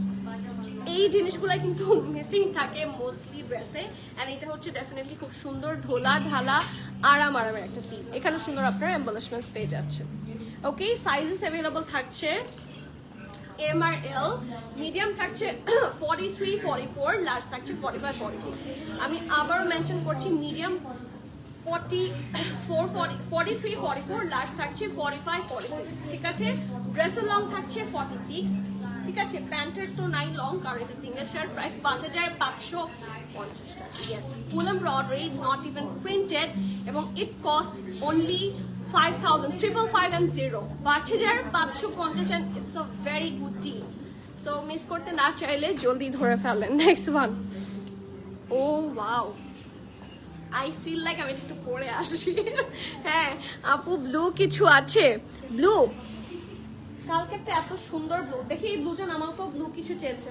এই জিনিসগুলো কিন্তু মিসিং থাকে মোস্টলি ড্রেসে, এন্ড এটা হচ্ছে ডেফিনেটলি খুব সুন্দর ঢোলা ঢালা আরামের একটা ফিল। এখানে সুন্দর আপনার এমবেলিশমেন্টস পেয়ে যাচ্ছে। ওকে, সাইজেস অ্যাভেলেবল থাকছে এম আর এল, মিডিয়াম থাকছে 43, 44, লার্জ থাকছে 45, 46। আমি আবারও মেনশন করছি, মিডিয়াম 44, 43, 44, লার্জ থাকছে 45, 46। ঠিক আছে, ড্রেসের লং থাকছে 46। ঠিক আছে, প্যান্টের তো নাই লং, কারণ এটা সিঙ্গেল শার্ট। প্রাইস 5550 টাকা। Yes, full embroidery, not even printed, এবং it cost only 5,550 5550, and it's a very good deal. So miss করতে না চাইলে জলদি ধরে ফেলেন। Next one, oh wow, I feel like আমি একটু পরে আসি। হ্যাঁ আপু, ব্লু কিছু আছে? ব্লু কালকে একটা এত সুন্দর ব্লু দেখি, এই ব্লুটা নামাও তো। ব্লু কিছু চেয়েছে,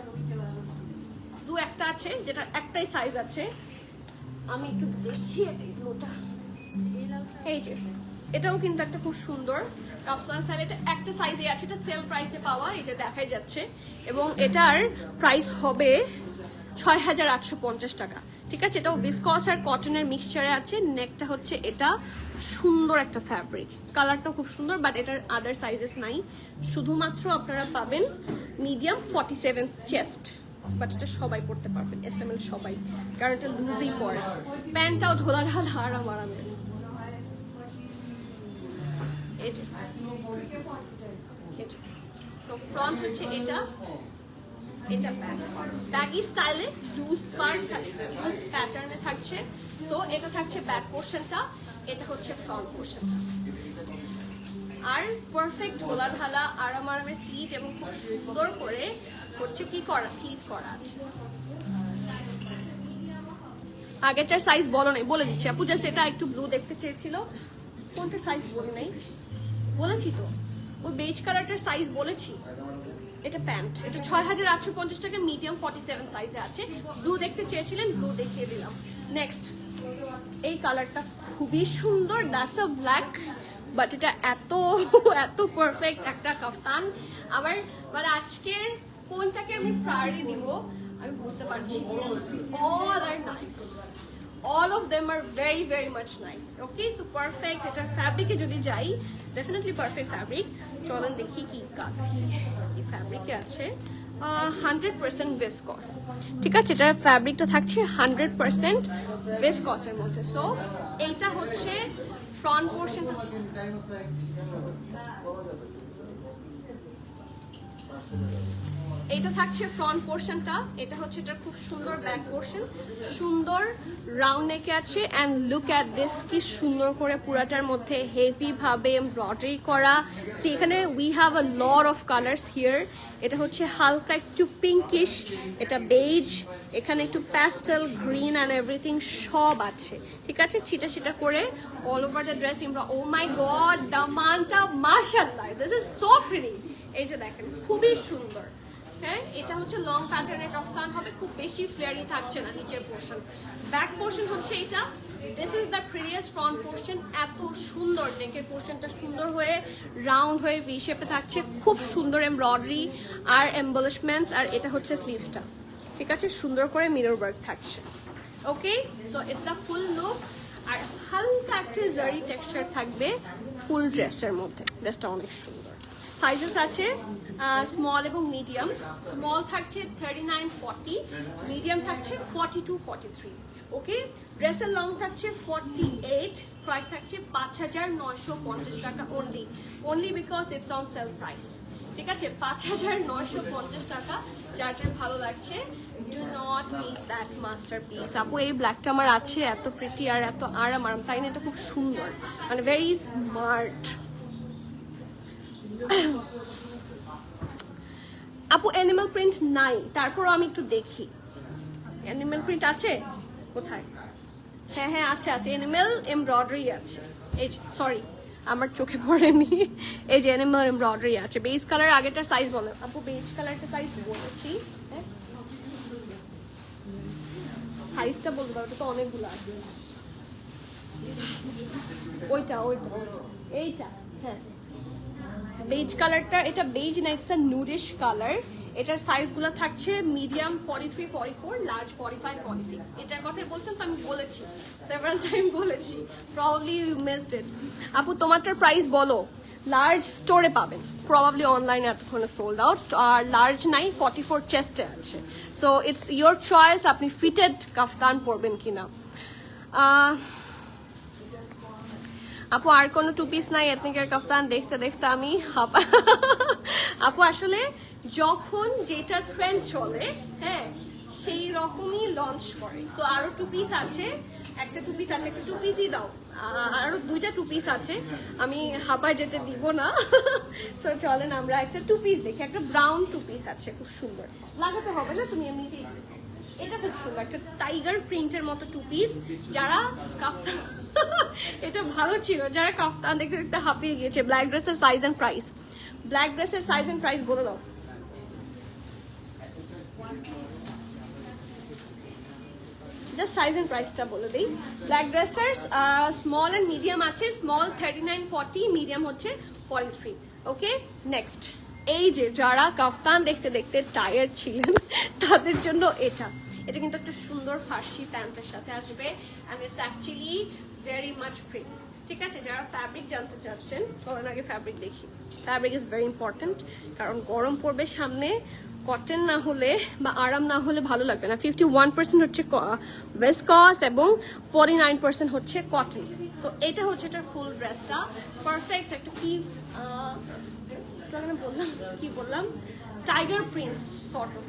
ব্লু একটা আছে যেটা একটাই সাইজ আছে, আমি একটু দেখি এই ব্লুটা। এই যে এটাও কিন্তু একটা খুব সুন্দর কাপসান স্টাইল, এটা একটা সাইজে আছে, এটা সেল প্রাইসে পাওয়া, এটা দেখাই যাচ্ছে, এবং এটার প্রাইস হবে 6850 টাকা। ঠিক আছে, এটাও ভিসকস আর কটনের মিক্সচারে আছে। নেকটা হচ্ছে এটা, সুন্দর একটা ফ্যাব্রিক, কালারটাও খুব সুন্দর, বাট এটার আদার সাইজেস নাই, শুধুমাত্র আপনারা পাবেন মিডিয়াম 47 চেস্ট, বাট এটা সবাই পড়তে পারবেন, এসএমএল সবাই, কারণ এটা লুজই পড়ে। প্যান্টটাও ঢোলা ঢাল আরামের। এই যে সো ফ্রন্ট হচ্ছে এটা, এটা ব্যাগি স্টাইলে লুজ পার্ট থাকছে, লুজ প্যাটার্নে থাকছে। সো এটা থাকছে ব্যাক পোর্শনটা, এটা হচ্ছে ফ্রন্ট পোর্শনটা, আর পারফেক্ট ঢোলা ঢালা আরামের স্লিট, এবং খুব সুন্দর করে হচ্ছে কি করা, স্লিট করা আছে। আগেরটার সাইজ বলো নাই, বলে দিচ্ছি আপু, জাস্ট এটা একটু ব্লু দেখতে চেয়েছিল, কোনটার সাইজ বলি নাই, বলেছি তো, ওই বেজ কালারটার সাইজ বলেছি। এটা প্যান্ট, এটা 6850 টাকা, মিডিয়াম 47 সাইজে আছে। ব্লু দেখতে চেয়েছিলেন, ব্লু দেখিয়ে দিলাম। নেক্সট, এই কালারটা খুবই সুন্দর, দ্যাটস আ ব্ল্যাক, বাট এটা এত এত পারফেক্ট একটা কাফতান। আবার মানে আজকের কোনটাকে আমি প্রায়োরিটি দিব আমি বলতে পারছি, all are nice, all of them are very very much nice. Okay, so perfect. এটার ফ্যাব্রিকে যদি যাই, ডেফিনেটলি পারফেক্ট ফ্যাব্রিক। চলেন দেখি কি ফ্যাব্রিকে আছে। 100% ভিসকস। ঠিক আছে, এটার ফ্যাব্রিকটা থাকছে 100% ভিসকসের মধ্যে। সো এইটা হচ্ছে ফ্রন্ট পোর্শন, এটা থাকছে ফ্রন্ট পোর্শনটা, এটা হচ্ছে এটা খুব সুন্দর ব্যাক পোর্শন, সুন্দর রাউন্ড নেকে আছে। অ্যান্ড লুক অ্যাট দিস, কি সুন্দর করে পুরাটার মধ্যে হেভি ভাবে এমব্রয়ডারি করা। এখানে we have a lot of colours here. এটা হচ্ছে হালকা একটু পিঙ্কিশ, এটা বেজ, এখানে একটু প্যাস্টেল গ্রিন অ্যান্ড এভরিথিং সব আছে। ঠিক আছে, ছিটা ছিটা করে all over the dress. Oh my god, দামানটা মাশাআল্লাহ, দিস ইজ সো প্রিটি। এই যে দেখেন, খুবই সুন্দর। হ্যাঁ, এটা হচ্ছে লং প্যাটার্নের কাফতান হবে, খুব বেশি ফ্লেয়ারি থাকছে না নিচের পোর্শন। ব্যাক পোর্শন হচ্ছে এটা, this is the previous front portion. এত সুন্দর নেকের পোর্শনটা সুন্দর হয়ে রাউন্ড হয়ে ভি শেপে থাকছে, খুব সুন্দর এমব্রয়ডারি আর এমবলিশমেন্টস। আর এটা হচ্ছে স্লিভসটা, ঠিক আছে, সুন্দর করে মিরর ওয়ার্ক থাকছে। Okay, so it's the full look. আর হালকা একটা জারি টেক্সচার থাকবে ফুল ড্রেসের মধ্যে। ড্রেসটা অনেক সুন্দর। সাইজেস আছে স্মল এবং মিডিয়াম। স্মল থাকছে 39, 40, মিডিয়াম থাকছে 42, 43। ওকে, ড্রেসের লং থাকছে 48, প্রাইস থাকছে 5950 টাকা only because it's on sell price. ঠিক আছে, 5950 টাকা। যার যার ভালো লাগছে পিস, দ্যাট মাস্টারপিস। আপু এই ব্ল্যাকটা আমার আছে, এত প্রিটি আর এত আরাম, তাই না? এটা খুব সুন্দর, মানে ভেরি স্মার্ট। আপু অ্যানিমাল প্রিন্ট নাই, তারপরও আমি একটু দেখি। অ্যানিমাল প্রিন্ট আছে কোথায়? হ্যাঁ হ্যাঁ আছে আছে, অ্যানিমাল এমব্রয়ডারি আছে। এই সরি আমার চোখে পড়েনি, এই যে অ্যানিমাল এমব্রয়ডারি আছে। বেজ কালার আগেটার সাইজ বলো আপু, বেজ কালারটা সাইজ বলেছি, সাইজটা বলতে পারো, ওটা তো অনেকগুলো আছে। ওইটা ওইটা এইটা, হ্যাঁ বেজ কালারটা, এটা বেজ না, ইটস আ নুডিশ কালার। এটার সাইজগুলো থাকছে মিডিয়াম 43, 44, লার্জ 45, 46। এটার কথাই বলছেন তো, আমি বলেছি সেভারাল টাইম বলেছি, প্রবাবলি ইউ মিসড ইট। আপু তোমারটার প্রাইস বলো। লার্জ স্টোরে পাবেন, প্রবাবলি অনলাইনে এতক্ষণে সোল্ড আউট, আর লার্জ নাই, 44 চেস্টে আছে। সো ইটস ইয়োর চয়েস, আপনি ফিটেড কাফতান পরবেন কিনা। আপু আর কোনো টু পিস নাই এথনিকের কাফতান? দেখতে দেখতে আমি আপু আসলে যখন যেটা ট্রেন্ড চলে, হ্যাঁ সেই রকমই লঞ্চ করে। সো আরো টু পিস আছে, একটা টু পিস আছে, একটা টু পিসই দাও, আরো দুইটা টু পিস আছে, আমি হাঁপায় যেতে দিব না। সো চলেন আমরা একটা টু পিস দেখি। একটা ব্রাউন টু পিস আছে, খুব সুন্দর, লাগাতে হবে না, তুমি এমনিতেই। এটা খুব সুন্দর, একটা টাইগার প্রিন্টের মতো টু পিস। যারা কাফতান এটা ভালো ছিল, যারা কাফতান দেখতে দেখতে হাঁপিয়ে গিয়েছে। ব্ল্যাক ড্রেসের সাইজ এন্ড প্রাইস, ব্ল্যাক ড্রেসের সাইজ এন্ড প্রাইস বলে দাও। জাস্ট সাইজ এন্ড প্রাইসটা বলে দিই। ব্ল্যাক ড্রেসটার স্মল এন্ড মিডিয়াম আছে, স্মল 39, 40, মিডিয়াম হচ্ছে 43। ওকে নেক্সট, এই যে যারা কাফতান দেখতে দেখতে টায়ার্ড ছিলেন তাদের জন্য এটা কিন্তু একটা সুন্দর ফার্সি প্যান্টের সাথে আসবে, and it's actually very much pretty. ঠিক আছে, যারা ফ্যাব্রিক জানতে চাচ্ছেন চলেন আগে ফ্যাব্রিক দেখি। ফ্যাব্রিক ইজ ভেরি ইম্পর্টেন্ট, কারণ গরম পড়বে সামনে, কটন না হলে বা আরাম না হলে ভালো লাগবে না। 51% হচ্ছে ভেসকস এবং 49% হচ্ছে কটন। সো এটা হচ্ছে এটার ফুল ড্রেসটা, পারফেক্ট একটা কি বললাম টাইগার প্রিন্ট সর্ট অফ।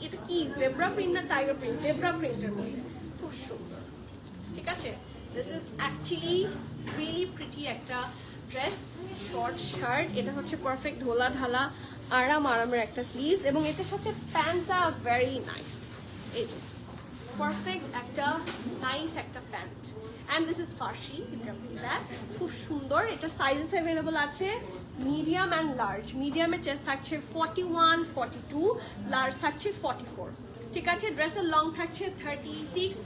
এটা কি জেব্রা প্রিন্ট না টাইগার প্রিন্ট? জেব্রা প্রিন্টের মধ্যে খুব সুন্দর। ঠিক আছে, this is actually really pretty একটা ড্রেস, শর্ট শার্ট। এটা হচ্ছে পারফেক্ট ঢোলা ঢালা আরামের একটা স্লিভস, এবং এটার সাথে প্যান্টটা ভেরি নাইস। এই যে পারফেক্ট একটা নাইস একটা pant, and this is farshi, you can see that. খুব সুন্দর। এটার সাইজেস অ্যাভেলেবল আছে মিডিয়াম অ্যান্ড লার্জ। মিডিয়ামের চেস্ট থাকছে 41, 42, লার্জ থাকছে 44। ঠিক আছে, ড্রেসের লং থাকছে 36,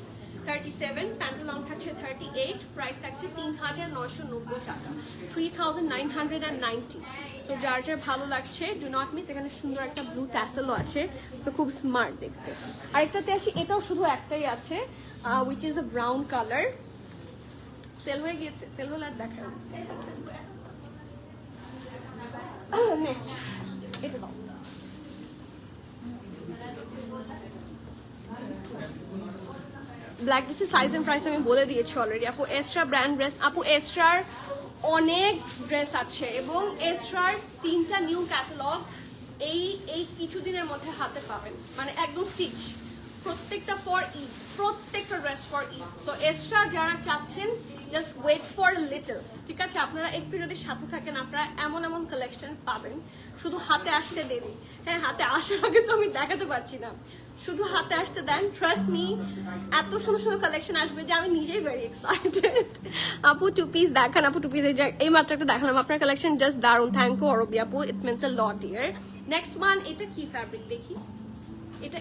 37, প্যান্টের লং থাকছে 38, প্রাইস থাকছে 3990 টাকা, 3990। তো যার যার ভালো লাগছে ডু নট মিস। এখানে সুন্দর একটা ব্লু ট্যাসেলও আছে, তো খুব স্মার্ট দেখতে। আরেকটাতে আসি, এটাও শুধু একটাই আছে, which is a brown colour. Sale হয়ে গিয়েছে, সেল হলে আর দেখা নেক্সট এটা দাও। ব্ল্যাক ড্রেসের সাইজ এন্ড প্রাইস আমি বলে দিয়েছি অলরেডি। আপু এস্ট্রা ব্র্যান্ড ড্রেস, আপু এস্ট্রার অনেক ড্রেস আছে, এবং এস্ট্রার 3টা নিউ ক্যাটালগ এই কিছুদিনের মধ্যে হাতে পাবেন, মানে একদম স্টিচ, প্রত্যেকটা ফর ঈদ, প্রত্যেকটা dress for Eid. So extra যারা চাচ্ছেন জাস্ট ওয়েট ফর লিটল। ঠিক আছে, আপনারা একটু যদি সাথে থাকেন আপনারা এমন এমন কালেকশন পাবেন, শুধু হাতে আসতে দেরি। হ্যাঁ, হাতে আসার আগে তো আমি দেখাতে পারছি না, শুধু হাতে আসতে দেন, ট্রাস্ট মি এত সুন্দর সুন্দর কালেকশন আসবে যে আমি নিজেই ভেরি এক্সাইটেড। আপু টু পিস দেখান, আপু টু পিস এই মাত্র একটা দেখালাম, আপনার কালেকশন জাস্ট দারুন, থ্যাংক ইউ অরবি আপু, it means a lot dear. Next one, এটা কি ফ্যাব্রিক দেখি।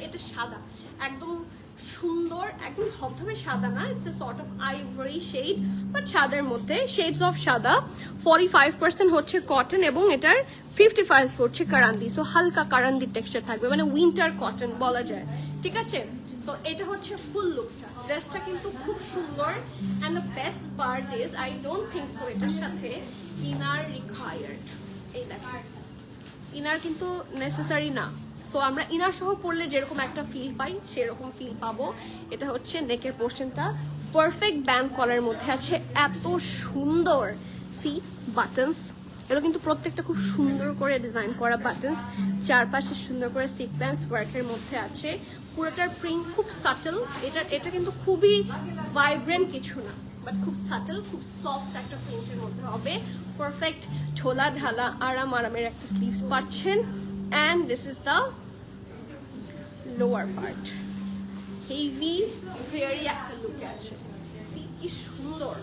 এটা সাদা, একদম সুন্দর, একদম ধবধবে সাদা না, it's a sort of ivory shade, but সাদার মধ্যে শেডস অফ সাদা। 45% হচ্ছে কটন, এবং এটার 55 হচ্ছে কারান্দি। সো হালকা কারান্দির টেক্সচার থাকবে, মানে উইন্টার কটন বলা যায়। ঠিক আছে, তো এটা হচ্ছে ফুল লুকটা। ড্রেসটা কিন্তু খুব সুন্দর, and the best part is I don't think so এটার সাথে ইনার রিকোয়ার্ড। এই দেখেন, ইনার কিন্তু নেসেসারি না। সো আমরা ইনার সহ পরলে যেরকম একটা ফিল পাই সেরকম ফিল পাবো। এটা হচ্ছে নেকের পোর্শনটা, পারফেক্ট ব্যান্ড কলার মধ্যে আছে, এত সুন্দর সি বাটনস, এগুলো কিন্তু প্রত্যেকটা খুব সুন্দর করে ডিজাইন করা বাটনস, চারপাশে সুন্দর করে সিকোয়েন্স ওয়ার্কের মধ্যে আছে। পুরোটার প্রিন্ট খুব সাটল, এটা কিন্তু খুবই ভাইব্রেন্ট কিছু না, বাট খুব সাটল, খুব সফট একটা প্রিন্টের মধ্যে হবে। পারফেক্ট ঢোলা ঢালা আরামের একটা স্লিভস পাচ্ছেন। And this is the lower part, heavy very একটা লুকে আছে। কি সুন্দর,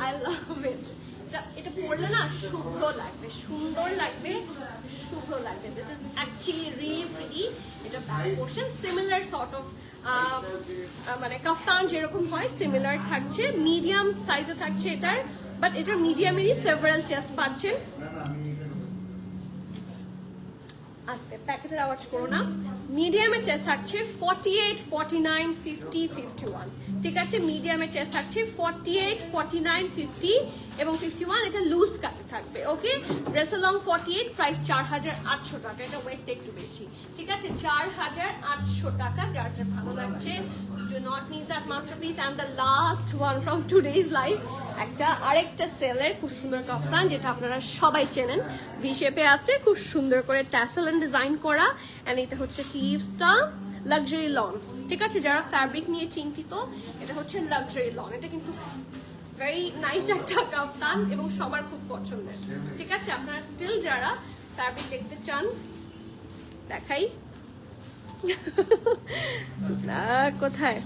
আই লাভ ইট। এটা পরলে না শুভ্র লাগবে, সুন্দর লাগবে, শুভ্র লাগবে। This is actually really pretty. এটা back portion similar sort of মানে কাফতান যেরকম হয় সিমিলার থাকছে, মিডিয়াম সাইজে থাকছে এটার, বাট এটার মিডিয়ামেরই সেভারাল চেস্ট পাচ্ছেন। আস্তে প্যাকেটের আওয়াজ করো না। মিডিয়ামের চেস্ট থাকছে 48, 49, 50, 51। ঠিক আছে, মিডিয়ামের চেস্ট থাকছে 48, 49, 50 এবং 51। এটা লুজ কাটে থাকবে। ওকে, ড্রেস লং 48, প্রাইস 4800 টাকা। এটা ওয়েটটা একটু বেশি। ঠিক আছে, 4800 টাকা। যার যার ভালো লাগছে, do not miss that masterpiece. And the last one from today's live, আরেকটা সেলের খুব সুন্দর কাফতান, যেটা আপনারা সবাই চেনেন, ভি শেপে আছে, খুব সুন্দর করে ট্যাসেল এন্ড ডিজাইন করা। এন্ড এটা হচ্ছে স্লিভসটা লাক্সারি লন। ঠিক আছে, যারা ফ্যাব্রিক নিয়ে চিন্তিত, এটা হচ্ছে লাক্সারি লন। এটা কিন্তু ভেরি নাইস একটা কাফতান এবং সবার খুব পছন্দের। ঠিক আছে, আপনারা স্টিল যারা ফ্যাব্রিক দেখতে চান, দেখাই কোথায়,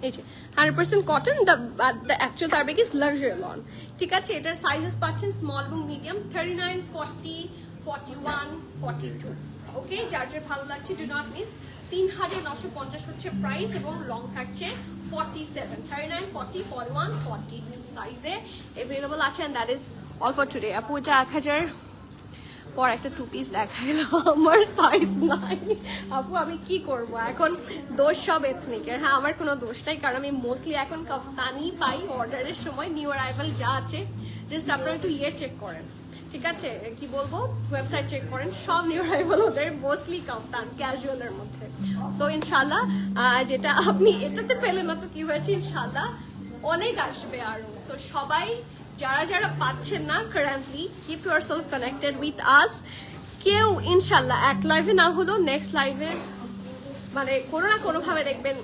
এই যে 100% cotton. The actual fabric is luxury loan. ঠিক আছে, এটার সাইজেস পাচ্ছেন স্মল এবং মিডিয়াম, 39, 40, 41, 42। ওকে, যার যার ভালো লাগছে ডু নট মিস। 3950 হচ্ছে প্রাইস এবং লং থাকছে 47, 39, 40, 41, 42 সাইজে অ্যাভেলেবল আছে। And that is all for today. আপু এটা 1000 পর একটা টু পিস দেখাইলো, আমার সাইজ নাই। আপু আমি কি করব এখন, দোষ সব এথনিকের। হ্যাঁ, আমার কোনো দোষ নাই, কারণ আমি মোস্টলি এখন কাফতানি পাই অর্ডারের সময়। নিউ অ্যারাইভাল যা আছে, জাস্ট আপনারা একটু চেক করেন। ঠিক আছে, কি বলবো, ওয়েবসাইট চেক করেন, সব নিউ অ্যারাইভাল ওদের মোস্টলি কাফতান ক্যাজুয়ালের মধ্যে। সো ইনশাল্লাহ যেটা আপনি এটাতে পেলেন না তো কি হয়েছে, ইনশাল্লাহ অনেক আসবে আরো। সো সবাই যারা পাচ্ছেন না currently, keep yourself connected with us. কেউ ইনশাল্লাহ এক লাইভে না হলেও নেক্সট লাইভে মানে কোনো না কোনো ভাবে দেখবেন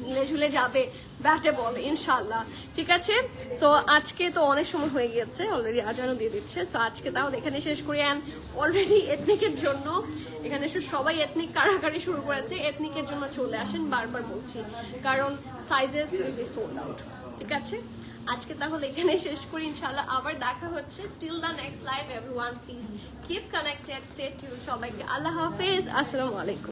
মিলে ঝুলে যাবে, ব্যাটে বল ইনশাল্লাহ। ঠিক আছে, সো আজকে তো অনেক সময় হয়ে গিয়েছে, অলরেডি আজানও দিয়ে দিচ্ছে। সো আজকে তাহলে এখানে শেষ করি। অ্যান্ড অলরেডি এথনিকের জন্য এখানে সবাই এথনিক কারাকারি শুরু করেছে। এথনিকের জন্য চলে আসেন, বারবার বলছি, কারণ sizes will be sold out. ঠিক আছে, আজকে তাহলে এখানে শেষ করি। ইনশাল্লাহ আবার দেখা হচ্ছে। Till the next live, everyone please keep connected, stay tune. সবাইকে আল্লাহ হাফেজ, আসসালামু আলাইকুম।